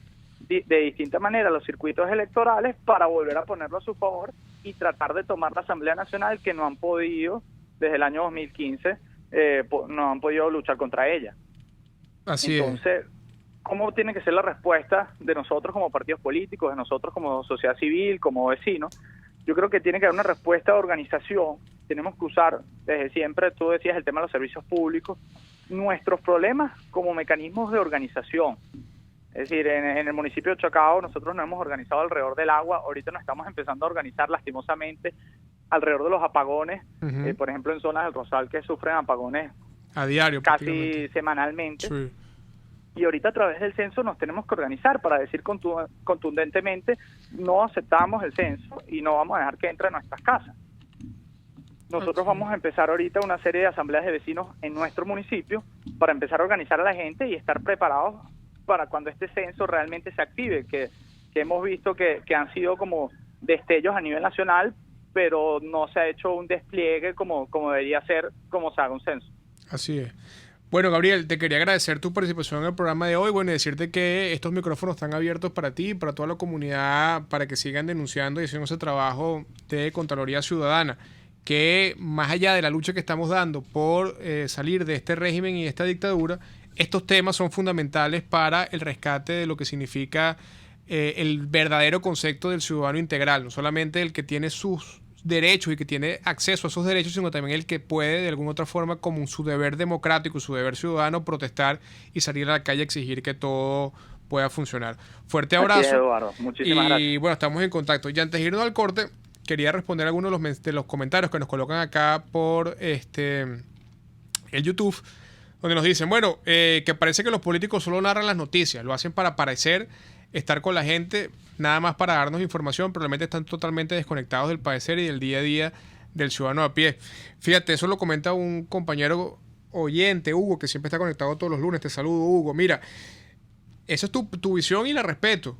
de distinta manera los circuitos electorales para volver a ponerlo a su favor y tratar de tomar la Asamblea Nacional, que no han podido, desde el año 2015, no han podido luchar contra ella. Así Entonces, ¿cómo tiene que ser la respuesta de nosotros como partidos políticos, de nosotros como sociedad civil, como vecinos? Yo creo que tiene que haber una respuesta de organización. Tenemos que usar, desde siempre, tú decías el tema de los servicios públicos, nuestros problemas como mecanismos de organización. Es decir, en el municipio de Chacao nosotros nos hemos organizado alrededor del agua. Ahorita nos estamos empezando a organizar lastimosamente alrededor de los apagones, por ejemplo en zonas del Rosal que sufren apagones a diario, casi semanalmente. Sí. Y ahorita a través del censo nos tenemos que organizar para decir contundentemente: no aceptamos el censo y no vamos a dejar que entre a nuestras casas. Nosotros vamos a empezar ahorita una serie de asambleas de vecinos en nuestro municipio para empezar a organizar a la gente y estar preparados para cuando este censo realmente se active, que hemos visto que han sido como destellos a nivel nacional, pero no se ha hecho un despliegue como debería ser, como se haga un censo. Así es. Bueno, Gabriel, te quería agradecer tu participación en el programa de hoy, bueno, y decirte que estos micrófonos están abiertos para ti y para toda la comunidad, para que sigan denunciando y haciendo ese trabajo de Contraloría Ciudadana, que más allá de la lucha que estamos dando por salir de este régimen y de esta dictadura, estos temas son fundamentales para el rescate de lo que significa el verdadero concepto del ciudadano integral, no solamente el que tiene sus derechos y que tiene acceso a esos derechos, sino también el que puede de alguna otra forma, como su deber democrático, su deber ciudadano, protestar y salir a la calle a exigir que todo pueda funcionar. Fuerte abrazo. Así es, Eduardo. Muchísimas gracias. Y bueno, estamos en contacto. Y antes de irnos al corte, quería responder algunos de los comentarios que nos colocan acá por el YouTube, donde nos dicen, bueno, que parece que los políticos solo narran las noticias, lo hacen para parecer estar con la gente, nada más para darnos información, pero realmente están totalmente desconectados del padecer y del día a día del ciudadano a pie. Fíjate, eso lo comenta un compañero oyente, Hugo, que siempre está conectado todos los lunes. Te saludo, Hugo. Mira, esa es tu visión y la respeto.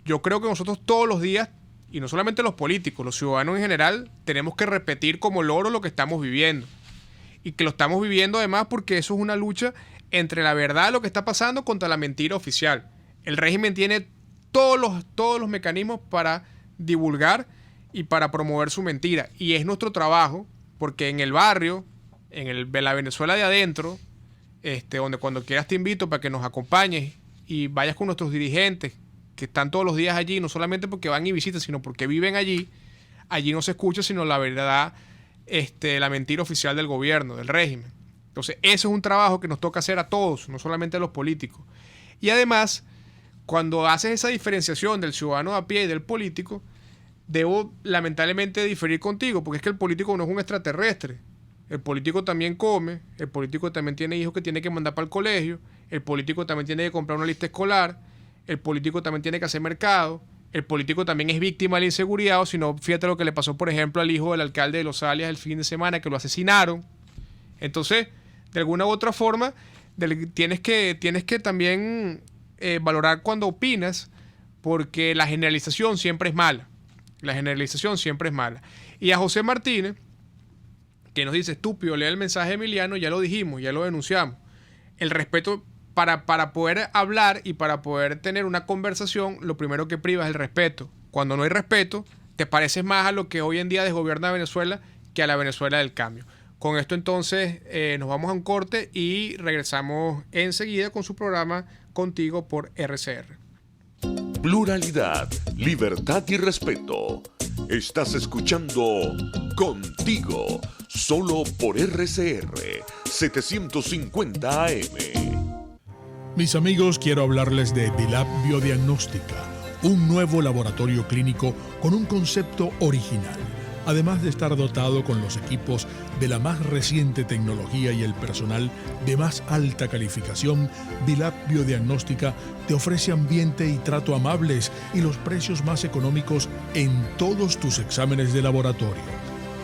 Yo creo que nosotros todos los días, y no solamente los políticos, los ciudadanos en general, tenemos que repetir como loro lo que estamos viviendo. Y que lo estamos viviendo además porque eso es una lucha entre la verdad, lo que está pasando, contra la mentira oficial. El régimen tiene todos los mecanismos para divulgar y para promover su mentira. Y es nuestro trabajo, porque en el barrio, en la Venezuela de adentro, donde cuando quieras te invito para que nos acompañes y vayas con nuestros dirigentes, que están todos los días allí, no solamente porque van y visitan, sino porque viven allí. Allí no se escucha sino la verdad, la mentira oficial del gobierno, del régimen. Entonces, eso es un trabajo que nos toca hacer a todos, no solamente a los políticos. Y además, cuando haces esa diferenciación del ciudadano a pie y del político, debo lamentablemente diferir contigo, porque es que el político no es un extraterrestre. El político también come, el político también tiene hijos que tiene que mandar para el colegio, el político también tiene que comprar una lista escolar, el político también tiene que hacer mercado, el político también es víctima de la inseguridad, o si no, fíjate lo que le pasó, por ejemplo, al hijo del alcalde de Los Alias el fin de semana, que lo asesinaron. Entonces, de alguna u otra forma, tienes que también valorar cuando opinas, porque la generalización siempre es mala. La generalización siempre es mala. Y a José Martínez, que nos dice, estúpido, lea el mensaje de Emiliano, ya lo dijimos, ya lo denunciamos. El respeto, para poder hablar y para poder tener una conversación, lo primero que priva es el respeto. Cuando no hay respeto, te pareces más a lo que hoy en día desgobierna Venezuela que a la Venezuela del cambio. Con esto entonces nos vamos a un corte y regresamos enseguida con su programa Contigo por RCR. Pluralidad, libertad y respeto. Estás escuchando Contigo, solo por RCR 750 AM. Mis amigos, quiero hablarles de Dilab Biodiagnóstica, un nuevo laboratorio clínico con un concepto original. además de estar dotado con los equipos de la más reciente tecnología y el personal de más alta calificación, Vilap Biodiagnóstica te ofrece ambiente y trato amables y los precios más económicos en todos tus exámenes de laboratorio.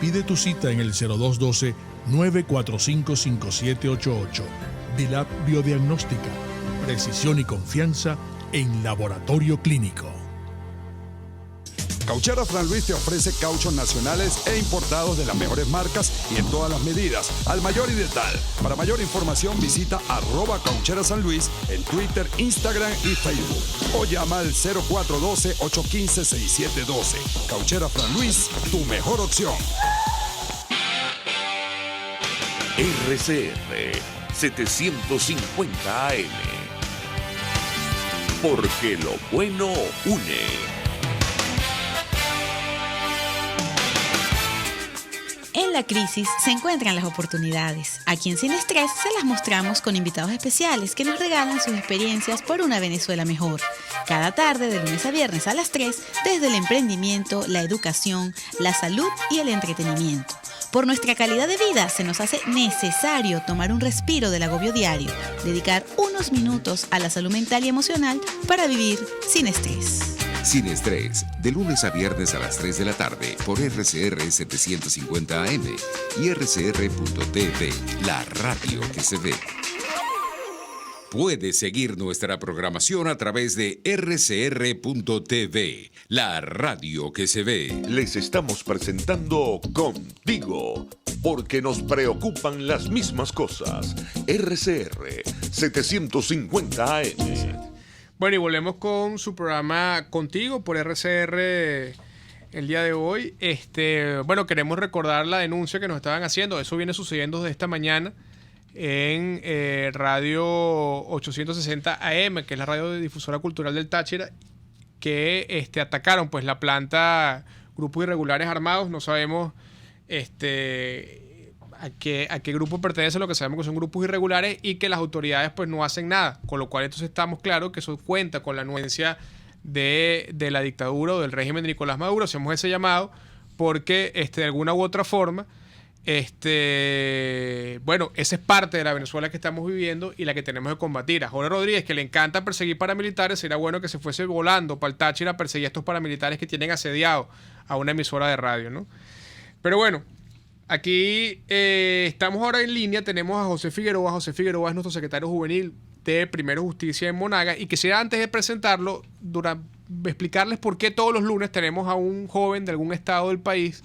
Pide tu cita en el 0212-945-5788. Vilap Biodiagnóstica, precisión y confianza en laboratorio clínico. Cauchera Fran Luis te ofrece cauchos nacionales e importados de las mejores marcas y en todas las medidas, al mayor y de tal. Para mayor información visita @Cauchera San Luis en Twitter, Instagram y Facebook. O llama al 0412-815-6712. Cauchera Fran Luis, tu mejor opción. RCR 750 AM. Porque lo bueno une. En la crisis se encuentran las oportunidades. Aquí en Sin Estrés se las mostramos con invitados especiales que nos regalan sus experiencias por una Venezuela mejor. Cada tarde, de lunes a viernes a las 3, desde el emprendimiento, la educación, la salud y el entretenimiento. Por nuestra calidad de vida se nos hace necesario tomar un respiro del agobio diario, dedicar unos minutos a la salud mental y emocional para vivir sin estrés. Sin Estrés, de lunes a viernes a las 3 de la tarde por RCR 750 AM y RCR.tv, la radio que se ve. Puedes seguir nuestra programación a través de RCR.tv, la radio que se ve. Les estamos presentando Contigo, porque nos preocupan las mismas cosas. RCR 750 AM. Bueno, y volvemos con su programa Contigo por RCR el día de hoy. Bueno, queremos recordar la denuncia que nos estaban haciendo. Eso viene sucediendo desde esta mañana en Radio 860 AM, que es la radio difusora cultural del Táchira, que atacaron pues la planta grupos irregulares armados. No sabemos a qué grupo pertenece, lo que sabemos que son grupos irregulares y que las autoridades pues no hacen nada, con lo cual entonces estamos claros que eso cuenta con la anuencia de la dictadura o del régimen de Nicolás Maduro. Hacemos ese llamado porque de alguna u otra forma bueno, esa es parte de la Venezuela que estamos viviendo y la que tenemos que combatir. A Jorge Rodríguez, que le encanta perseguir paramilitares, sería bueno que se fuese volando para el Táchira a perseguir a estos paramilitares que tienen asediado a una emisora de radio, ¿no? Pero bueno, aquí estamos ahora en línea, tenemos a José Figueroa. José Figueroa es nuestro secretario juvenil de Primero Justicia en Monaga, y quisiera, antes de presentarlo, explicarles por qué todos los lunes tenemos a un joven de algún estado del país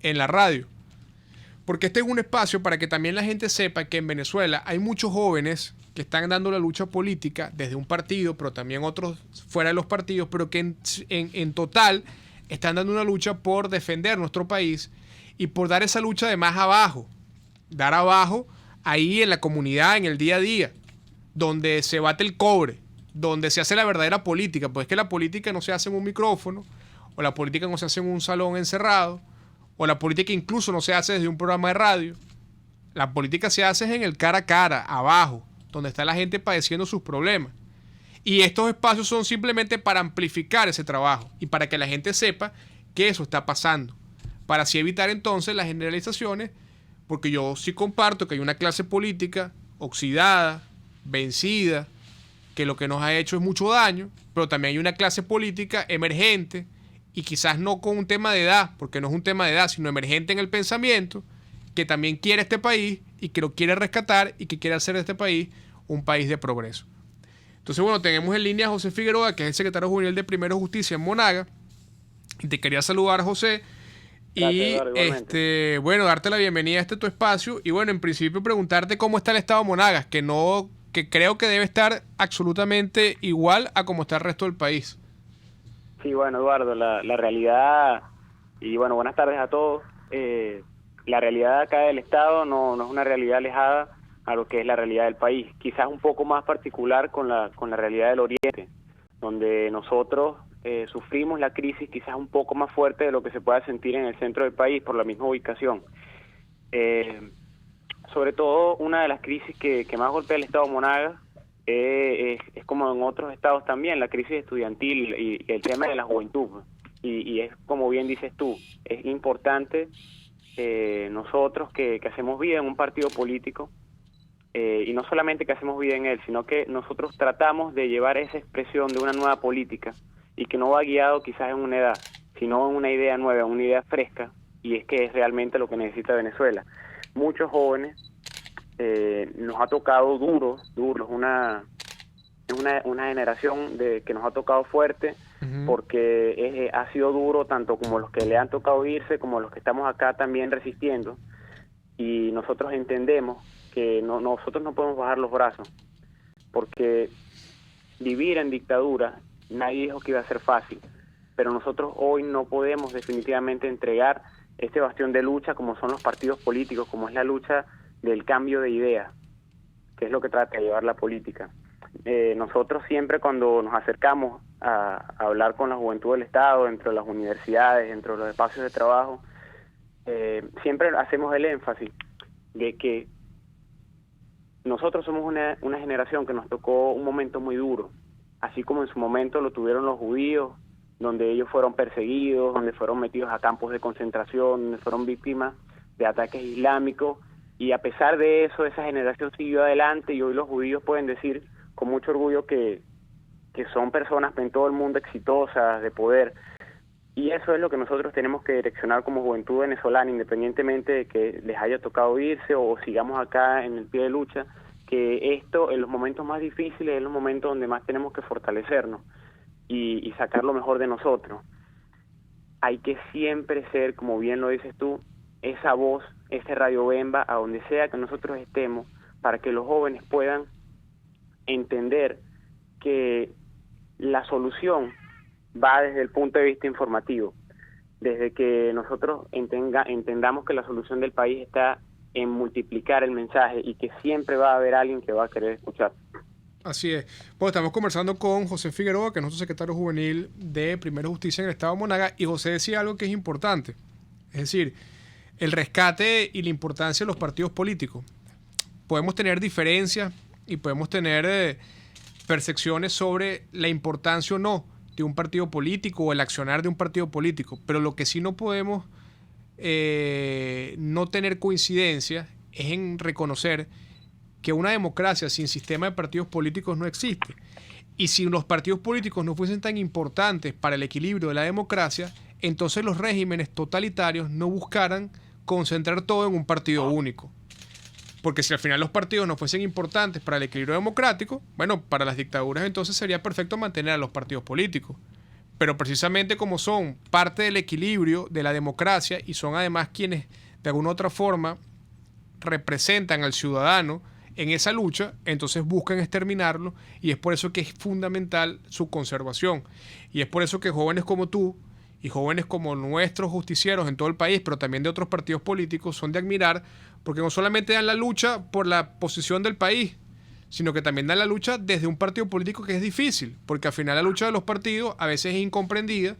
en la radio. Porque este es un espacio para que también la gente sepa que en Venezuela hay muchos jóvenes que están dando la lucha política desde un partido, pero también otros fuera de los partidos, pero que en total están dando una lucha por defender nuestro país y por dar esa lucha de más abajo, dar abajo ahí en la comunidad, en el día a día, donde se bate el cobre, donde se hace la verdadera política. Pues es que la política no se hace en un micrófono, o la política no se hace en un salón encerrado, o la política incluso no se hace desde un programa de radio. La política se hace en el cara a cara, abajo, donde está la gente padeciendo sus problemas. Y estos espacios son simplemente para amplificar ese trabajo y para que la gente sepa que eso está pasando, para así evitar entonces las generalizaciones, porque yo sí comparto que hay una clase política oxidada, vencida, que lo que nos ha hecho es mucho daño, pero también hay una clase política emergente, y quizás no con un tema de edad, porque no es un tema de edad, sino emergente en el pensamiento, que también quiere este país y que lo quiere rescatar y que quiere hacer de este país un país de progreso. Entonces, bueno, tenemos en línea a José Figueroa, que es el secretario juvenil de Primero Justicia en Monaga. Y te quería saludar, José. Gracias, Eduardo, bueno, darte la bienvenida a tu espacio. Y bueno, en principio preguntarte cómo está el estado de Monagas, que creo que debe estar absolutamente igual a como está el resto del país. Sí, bueno, Eduardo, la realidad, y bueno, buenas tardes a todos. La realidad acá del Estado no es una realidad alejada a lo que es la realidad del país. Quizás un poco más particular con la realidad del Oriente, donde nosotros sufrimos la crisis quizás un poco más fuerte de lo que se pueda sentir en el centro del país por la misma ubicación. Sobre todo, una de las crisis que más golpea el Estado de Monagas es como en otros estados también, la crisis estudiantil y el tema de la juventud. y es como bien dices tú, es importante nosotros que hacemos vida en un partido político, y no solamente que hacemos vida en él, sino que nosotros tratamos de llevar esa expresión de una nueva política y que no va guiado quizás en una edad, sino en una idea nueva, una idea fresca, y es que es realmente lo que necesita Venezuela. Muchos jóvenes nos ha tocado duro, una generación que nos ha tocado fuerte, porque ha sido duro tanto como los que le han tocado irse, como los que estamos acá también resistiendo, y nosotros entendemos que nosotros no podemos bajar los brazos, porque vivir en dictadura, nadie dijo que iba a ser fácil, pero nosotros hoy no podemos definitivamente entregar este bastión de lucha como son los partidos políticos, como es la lucha del cambio de ideas, que es lo que trata de llevar la política. Nosotros siempre cuando nos acercamos a hablar con la juventud del Estado, dentro de las universidades, dentro de los espacios de trabajo, siempre hacemos el énfasis de que nosotros somos una generación que nos tocó un momento muy duro, así como en su momento lo tuvieron los judíos, donde ellos fueron perseguidos, donde fueron metidos a campos de concentración, donde fueron víctimas de ataques islámicos, y a pesar de eso, esa generación siguió adelante, y hoy los judíos pueden decir con mucho orgullo que son personas en todo el mundo exitosas, de poder, y eso es lo que nosotros tenemos que direccionar como juventud venezolana, independientemente de que les haya tocado irse o sigamos acá en el pie de lucha, que esto en los momentos más difíciles es los momentos donde más tenemos que fortalecernos y sacar lo mejor de nosotros. Hay que siempre ser, como bien lo dices tú, esa voz, ese Radio Bemba, a donde sea que nosotros estemos, para que los jóvenes puedan entender que la solución va desde el punto de vista informativo, desde que nosotros entendamos que la solución del país está en multiplicar el mensaje y que siempre va a haber alguien que va a querer escuchar. Así es. Bueno, estamos conversando con José Figueroa, que es nuestro secretario juvenil de Primera Justicia en el Estado de Monagas, y José decía algo que es importante, es decir, el rescate y la importancia de los partidos políticos. Podemos tener diferencias y podemos tener percepciones sobre la importancia o no de un partido político o el accionar de un partido político, pero lo que sí no podemos no tener coincidencia es en reconocer que una democracia sin sistema de partidos políticos no existe. Y si los partidos políticos no fuesen tan importantes para el equilibrio de la democracia, entonces los regímenes totalitarios no buscaran concentrar todo en un partido único. Porque si al final los partidos no fuesen importantes para el equilibrio democrático, bueno, para las dictaduras entonces sería perfecto mantener a los partidos políticos. Pero precisamente como son parte del equilibrio de la democracia y son además quienes de alguna u otra forma representan al ciudadano en esa lucha, entonces buscan exterminarlo, y es por eso que es fundamental su conservación. Y es por eso que jóvenes como tú y jóvenes como nuestros justicieros en todo el país, pero también de otros partidos políticos, son de admirar, porque no solamente dan la lucha por la posición del país, sino que también dan la lucha desde un partido político que es difícil, porque al final la lucha de los partidos a veces es incomprendida,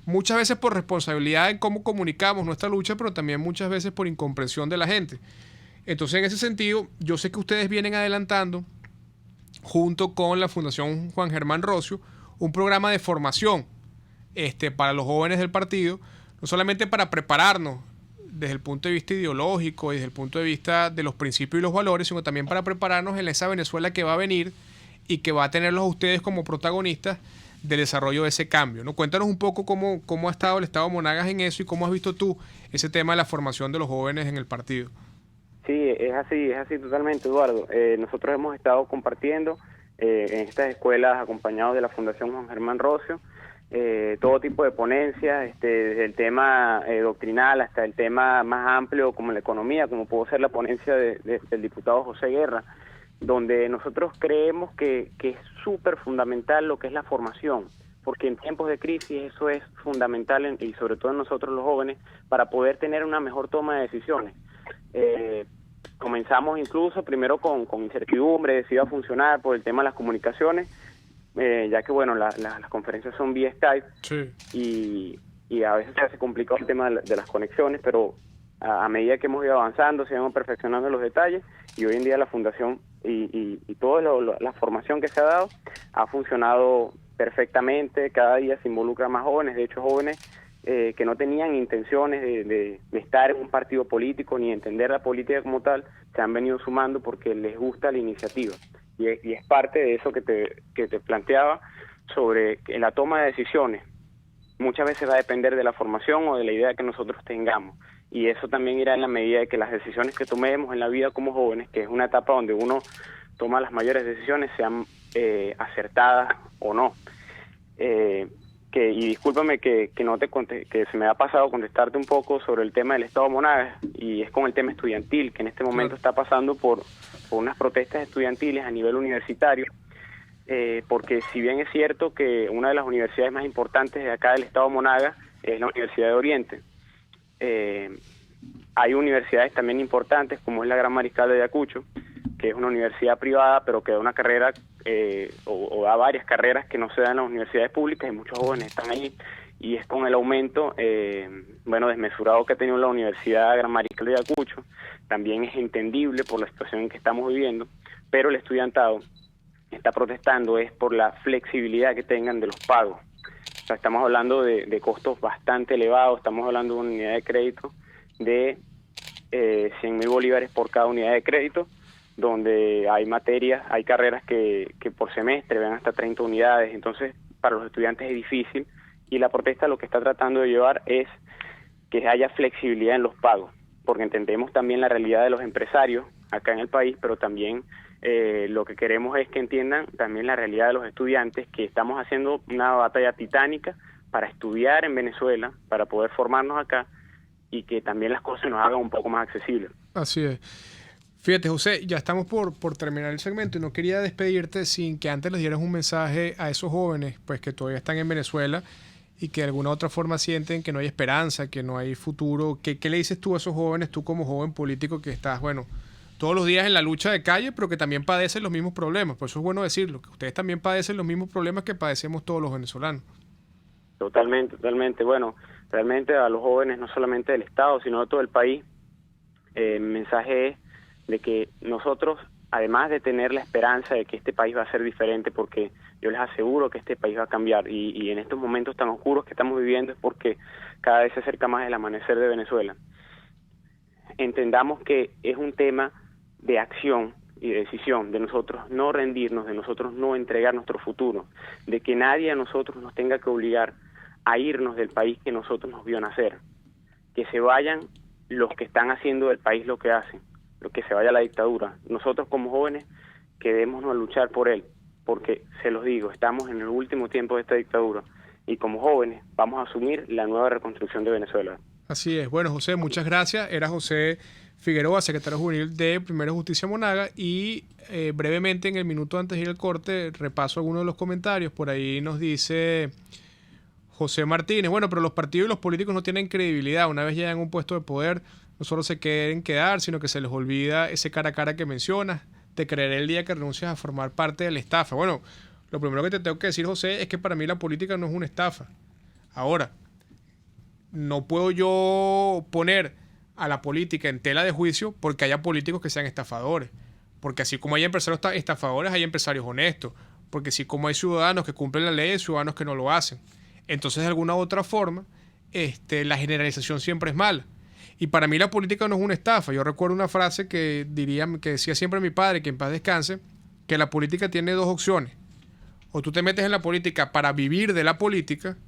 muchas veces por responsabilidad en cómo comunicamos nuestra lucha, pero también muchas veces por incomprensión de la gente. Entonces, en ese sentido, yo sé que ustedes vienen adelantando, junto con la Fundación Juan Germán Rocio, un programa de formación para los jóvenes del partido, no solamente para prepararnos desde el punto de vista ideológico y desde el punto de vista de los principios y los valores, sino también para prepararnos en esa Venezuela que va a venir y que va a tenerlos a ustedes como protagonistas del desarrollo de ese cambio, ¿no? Cuéntanos un poco cómo ha estado el Estado de Monagas en eso y cómo has visto tú ese tema de la formación de los jóvenes en el partido. Sí, es así totalmente, Eduardo. Nosotros hemos estado compartiendo en estas escuelas, acompañados de la Fundación Juan Germán Rocio, todo tipo de ponencias, desde el tema doctrinal hasta el tema más amplio como la economía, como pudo ser la ponencia del diputado José Guerra, donde nosotros creemos que es súper fundamental lo que es la formación, porque en tiempos de crisis eso es fundamental, y sobre todo en nosotros los jóvenes, para poder tener una mejor toma de decisiones. Comenzamos incluso primero con incertidumbre de si iba a funcionar por el tema de las comunicaciones, ya que bueno, las conferencias son vía Skype, sí. y a veces se hace complicado el tema de las conexiones, pero a medida que hemos ido avanzando, se van perfeccionando los detalles, y hoy en día la fundación y toda la formación que se ha dado ha funcionado perfectamente, cada día se involucran más jóvenes, de hecho jóvenes que no tenían intenciones de estar en un partido político ni entender la política como tal, se han venido sumando porque les gusta la iniciativa. Y es parte de eso que te planteaba sobre que la toma de decisiones muchas veces va a depender de la formación o de la idea que nosotros tengamos. Y eso también irá en la medida de que las decisiones que tomemos en la vida como jóvenes, que es una etapa donde uno toma las mayores decisiones, sean acertadas o no. Y discúlpame que se me ha pasado contestarte un poco sobre el tema del Estado Monagas, y es con el tema estudiantil, que en este momento está pasando por unas protestas estudiantiles a nivel universitario, porque si bien es cierto que una de las universidades más importantes de acá del Estado Monagas es la Universidad de Oriente, hay universidades también importantes como es la Gran Mariscal de Ayacucho, que es una universidad privada, pero que da una carrera o da varias carreras que no se dan en las universidades públicas, y muchos jóvenes están allí, y es con el aumento desmesurado que ha tenido la Universidad Gran Mariscal de Ayacucho. También es entendible por la situación en que estamos viviendo, pero el estudiantado está protestando es por la flexibilidad que tengan de los pagos. O sea, estamos hablando de costos bastante elevados, estamos hablando de una unidad de crédito de 100.000 bolívares por cada unidad de crédito, donde hay materias, hay carreras que por semestre ven hasta 30 unidades, entonces para los estudiantes es difícil, y la protesta lo que está tratando de llevar es que haya flexibilidad en los pagos, porque entendemos también la realidad de los empresarios acá en el país, pero también lo que queremos es que entiendan también la realidad de los estudiantes, que estamos haciendo una batalla titánica para estudiar en Venezuela, para poder formarnos acá, y que también las cosas nos hagan un poco más accesibles. Así es. Fíjate, José, ya estamos por terminar el segmento y no quería despedirte sin que antes les dieras un mensaje a esos jóvenes pues que todavía están en Venezuela y que de alguna u otra forma sienten que no hay esperanza, que no hay futuro. ¿Qué le dices tú a esos jóvenes, tú como joven político que estás, todos los días en la lucha de calle, pero que también padecen los mismos problemas? Por eso es bueno decirlo, que ustedes también padecen los mismos problemas que padecemos todos los venezolanos. Totalmente. Bueno, realmente a los jóvenes, no solamente del Estado, sino de todo el país, mi mensaje es de que nosotros, además de tener la esperanza de que este país va a ser diferente, porque yo les aseguro que este país va a cambiar, y en estos momentos tan oscuros que estamos viviendo es porque cada vez se acerca más el amanecer de Venezuela, entendamos que es un tema de acción y de decisión, de nosotros no rendirnos, de nosotros no entregar nuestro futuro, de que nadie a nosotros nos tenga que obligar a irnos del país que nosotros nos vio nacer, que se vayan los que están haciendo del país lo que hacen, que se vaya la dictadura. Nosotros como jóvenes quedémonos a luchar por él, porque se los digo, estamos en el último tiempo de esta dictadura, y como jóvenes vamos a asumir la nueva reconstrucción de Venezuela. Así es. Bueno, José, muchas gracias. Era José Figueroa, secretario juvenil de Primera Justicia Monaga, y brevemente en el minuto antes de ir al corte repaso algunos de los comentarios. Por ahí nos dice José Martínez, pero los partidos y los políticos no tienen credibilidad. Una vez llegan a un puesto de poder, no solo se quieren quedar, sino que se les olvida ese cara a cara que mencionas. Te creeré el día que renuncias a formar parte de la estafa. Bueno, lo primero que te tengo que decir, José, es que para mí la política no es una estafa. Ahora, no puedo yo poner a la política en tela de juicio porque haya políticos que sean estafadores. Porque así como hay empresarios estafadores, hay empresarios honestos. Porque así como hay ciudadanos que cumplen la ley, hay ciudadanos que no lo hacen. Entonces, de alguna u otra forma, la generalización siempre es mala. Y para mí la política no es una estafa. Yo recuerdo una frase que decía siempre mi padre, que en paz descanse, que la política tiene dos opciones. O tú te metes en la política para vivir de la política,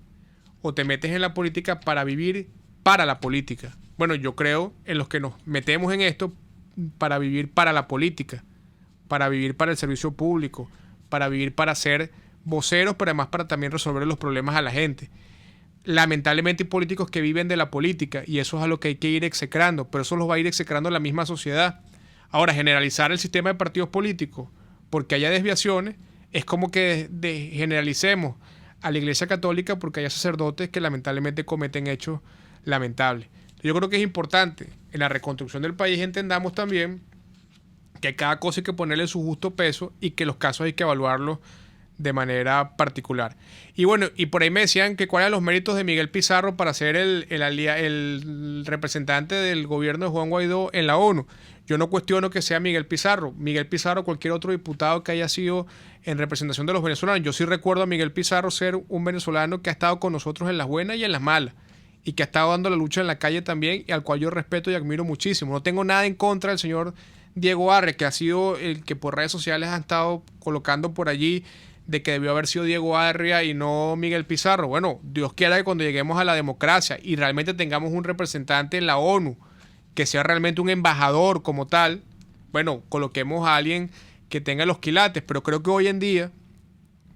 o te metes en la política para vivir para la política. Bueno, yo creo en los que nos metemos en esto para vivir para la política, para vivir para el servicio público, para vivir para ser voceros, pero además para también resolver los problemas a la gente. Lamentablemente hay políticos que viven de la política y eso es a lo que hay que ir execrando, pero eso los va a ir execrando la misma sociedad. Ahora, generalizar el sistema de partidos políticos porque haya desviaciones es como que generalicemos a la Iglesia Católica porque haya sacerdotes que lamentablemente cometen hechos lamentables. Yo creo que es importante en la reconstrucción del país entendamos también que cada cosa hay que ponerle su justo peso y que los casos hay que evaluarlos de manera particular. Y bueno, y por ahí me decían que cuáles eran los méritos de Miguel Pizarro para ser el representante del gobierno de Juan Guaidó en la ONU. Yo no cuestiono que sea Miguel Pizarro, cualquier otro diputado que haya sido en representación de los venezolanos. Yo sí recuerdo a Miguel Pizarro ser un venezolano que ha estado con nosotros en las buenas y en las malas, y que ha estado dando la lucha en la calle también, y al cual yo respeto y admiro muchísimo. No tengo nada en contra del señor Diego Arre, que ha sido el que por redes sociales han estado colocando por allí de que debió haber sido Diego Arria y no Miguel Pizarro. Bueno, Dios quiera que cuando lleguemos a la democracia y realmente tengamos un representante en la ONU, que sea realmente un embajador como tal, bueno, coloquemos a alguien que tenga los quilates. Pero creo que hoy en día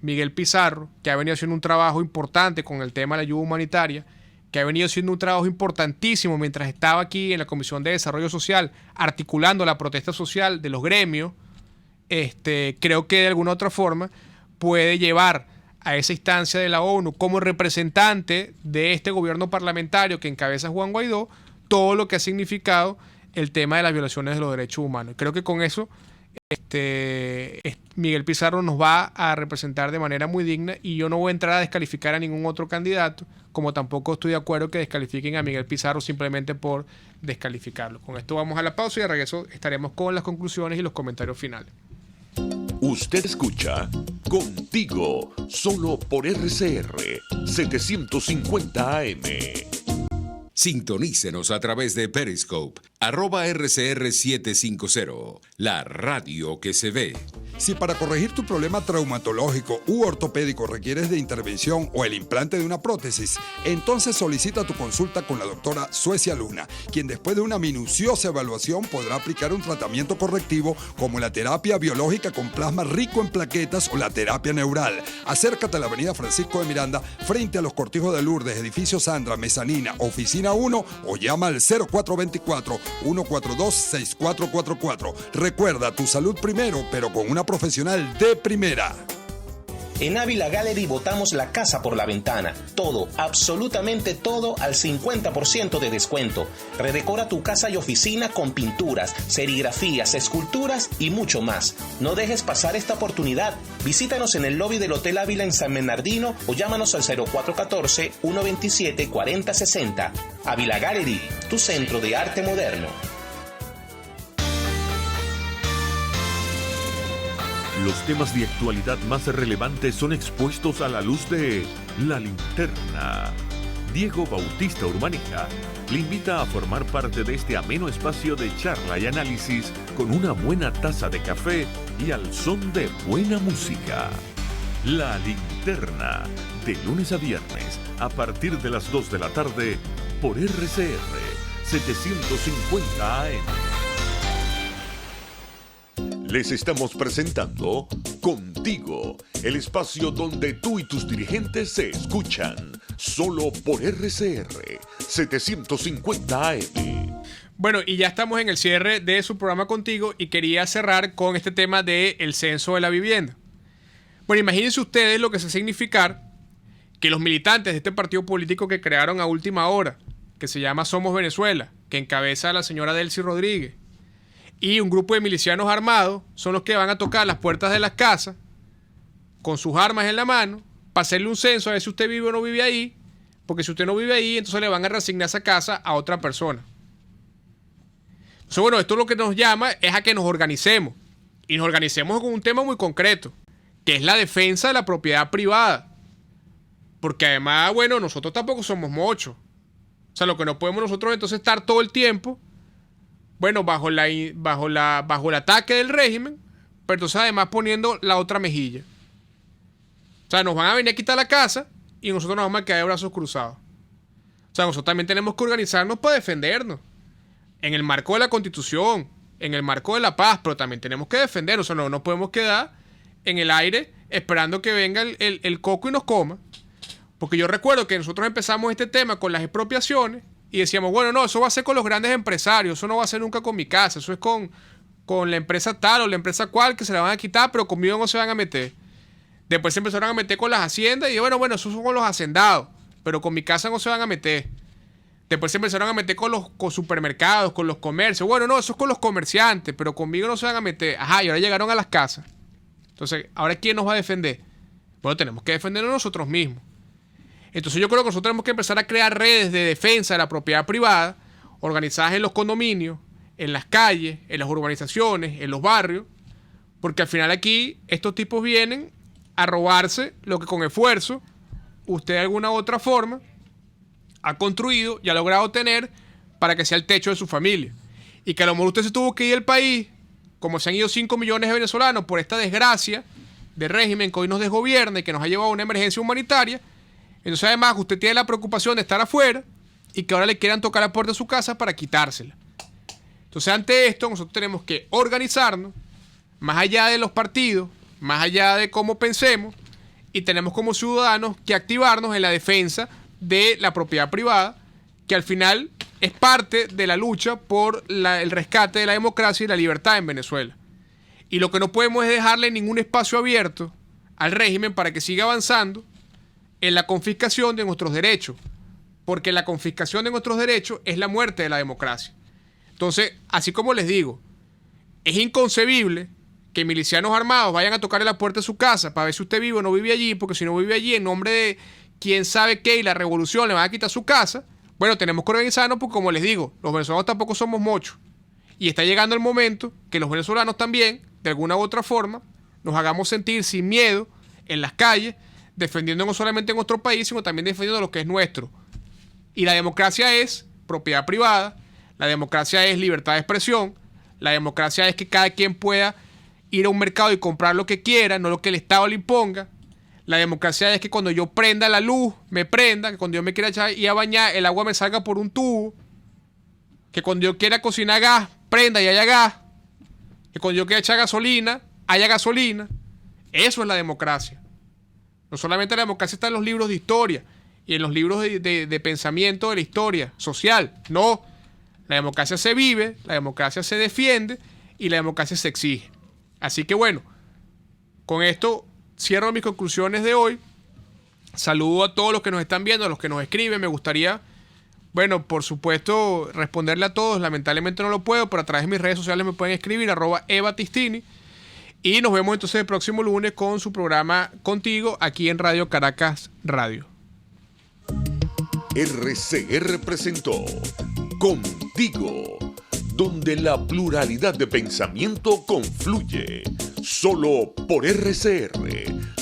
Miguel Pizarro, que ha venido haciendo un trabajo importante con el tema de la ayuda humanitaria, que ha venido haciendo un trabajo importantísimo mientras estaba aquí en la Comisión de Desarrollo Social, articulando la protesta social de los gremios, creo que de alguna otra forma puede llevar a esa instancia de la ONU como representante de este gobierno parlamentario que encabeza Juan Guaidó, todo lo que ha significado el tema de las violaciones de los derechos humanos. Creo que con eso Miguel Pizarro nos va a representar de manera muy digna, y yo no voy a entrar a descalificar a ningún otro candidato, como tampoco estoy de acuerdo que descalifiquen a Miguel Pizarro simplemente por descalificarlo. Con esto vamos a la pausa y de regreso estaremos con las conclusiones y los comentarios finales. Usted escucha Contigo, solo por RCR 750 AM. Sintonícenos a través de Periscope, @RCR750, la radio que se ve. Si para corregir tu problema traumatológico u ortopédico requieres de intervención o el implante de una prótesis, entonces solicita tu consulta con la doctora Suecia Luna, quien después de una minuciosa evaluación podrá aplicar un tratamiento correctivo como la terapia biológica con plasma rico en plaquetas o la terapia neural. Acércate a la avenida Francisco de Miranda, frente a los Cortijos de Lourdes, edificio Sandra, Mezanina, oficina 1, o llama al 0424-142-6444. Recuerda, tu salud primero, pero con una profesional de primera. En Ávila Gallery botamos la casa por la ventana. Todo, absolutamente todo al 50% de descuento. Redecora tu casa y oficina con pinturas, serigrafías, esculturas y mucho más. No dejes pasar esta oportunidad. Visítanos en el lobby del Hotel Ávila en San Bernardino o llámanos al 0414-127-4060. Ávila Gallery, tu centro de arte moderno. Los temas de actualidad más relevantes son expuestos a la luz de La Linterna. Diego Bautista Urbaneja le invita a formar parte de este ameno espacio de charla y análisis con una buena taza de café y al son de buena música. La Linterna, de lunes a viernes, a partir de las 2 de la tarde, por RCR 750 AM. Les estamos presentando Contigo, el espacio donde tú y tus dirigentes se escuchan, solo por RCR 750 AM. Bueno, y ya estamos en el cierre de su programa Contigo y quería cerrar con este tema del censo de la vivienda. Bueno, imagínense ustedes lo que se significar que los militantes de este partido político que crearon a última hora, que se llama Somos Venezuela, que encabeza a la señora Delcy Rodríguez, y un grupo de milicianos armados son los que van a tocar las puertas de las casas con sus armas en la mano para hacerle un censo a ver si usted vive o no vive ahí, porque si usted no vive ahí, entonces le van a reasignar esa casa a otra persona. Entonces, bueno, esto lo que nos llama es a que nos organicemos, y nos organicemos con un tema muy concreto, que es la defensa de la propiedad privada. Porque además, bueno, nosotros tampoco somos mochos. O sea, lo que no podemos nosotros entonces estar todo el tiempo, bueno, bajo el ataque del régimen, pero entonces además poniendo la otra mejilla. O sea, nos van a venir a quitar la casa y nosotros nos vamos a quedar de brazos cruzados. O sea, nosotros también tenemos que organizarnos para defendernos. En el marco de la Constitución, en el marco de la paz, pero también tenemos que defendernos. O sea, no nos podemos quedar en el aire esperando que venga el coco y nos coma. Porque yo recuerdo que nosotros empezamos este tema con las expropiaciones y decíamos, bueno, no, eso va a ser con los grandes empresarios, eso no va a ser nunca con mi casa, eso es con la empresa tal o la empresa cual que se la van a quitar, pero conmigo no se van a meter. Después se empezaron a meter con las haciendas y bueno, eso son con los hacendados, pero con mi casa no se van a meter. Después se empezaron a meter con supermercados, con los comercios. Bueno, no, eso es con los comerciantes, pero conmigo no se van a meter. Ajá, y ahora llegaron a las casas. Entonces, ¿ahora quién nos va a defender? Bueno, tenemos que defendernos nosotros mismos. Entonces yo creo que nosotros tenemos que empezar a crear redes de defensa de la propiedad privada, organizadas en los condominios, en las calles, en las urbanizaciones, en los barrios, porque al final aquí estos tipos vienen a robarse lo que con esfuerzo usted de alguna u otra forma ha construido y ha logrado tener para que sea el techo de su familia. Y que a lo mejor usted se tuvo que ir del país, como se han ido 5 millones de venezolanos por esta desgracia de régimen que hoy nos desgobierna y que nos ha llevado a una emergencia humanitaria. Entonces además usted tiene la preocupación de estar afuera y que ahora le quieran tocar la puerta de su casa para quitársela. Entonces ante esto nosotros tenemos que organizarnos, más allá de los partidos, más allá de cómo pensemos, y tenemos como ciudadanos que activarnos en la defensa de la propiedad privada, que al final es parte de la lucha por el rescate de la democracia y la libertad en Venezuela. Y lo que no podemos es dejarle ningún espacio abierto al régimen para que siga avanzando en la confiscación de nuestros derechos, porque la confiscación de nuestros derechos es la muerte de la democracia. Entonces, así como les digo, es inconcebible que milicianos armados vayan a tocarle la puerta de su casa para ver si usted vive o no vive allí, porque si no vive allí, en nombre de quién sabe qué y la revolución le van a quitar su casa. Bueno, tenemos que organizarnos porque, como les digo, los venezolanos tampoco somos mochos. Y está llegando el momento que los venezolanos también, de alguna u otra forma, nos hagamos sentir sin miedo en las calles, defendiendo no solamente nuestro país, sino también defendiendo lo que es nuestro. Y la democracia es propiedad privada, la democracia es libertad de expresión, la democracia es que cada quien pueda ir a un mercado y comprar lo que quiera, no lo que el Estado le imponga. La democracia es que cuando yo prenda la luz, me prenda, que cuando yo me quiera ir a bañar, el agua me salga por un tubo, que cuando yo quiera cocinar gas, prenda y haya gas, que cuando yo quiera echar gasolina, haya gasolina. Eso es la democracia. No solamente la democracia está en los libros de historia y en los libros de pensamiento de la historia social. No, la democracia se vive, la democracia se defiende y la democracia se exige. Así que bueno, con esto cierro mis conclusiones de hoy. Saludo a todos los que nos están viendo, a los que nos escriben. Me gustaría, bueno, por supuesto, responderle a todos. Lamentablemente no lo puedo, pero a través de mis redes sociales me pueden escribir, @ebatistini. Y nos vemos entonces el próximo lunes con su programa Contigo, aquí en Radio Caracas Radio. RCR presentó Contigo, donde la pluralidad de pensamiento confluye. Solo por RCR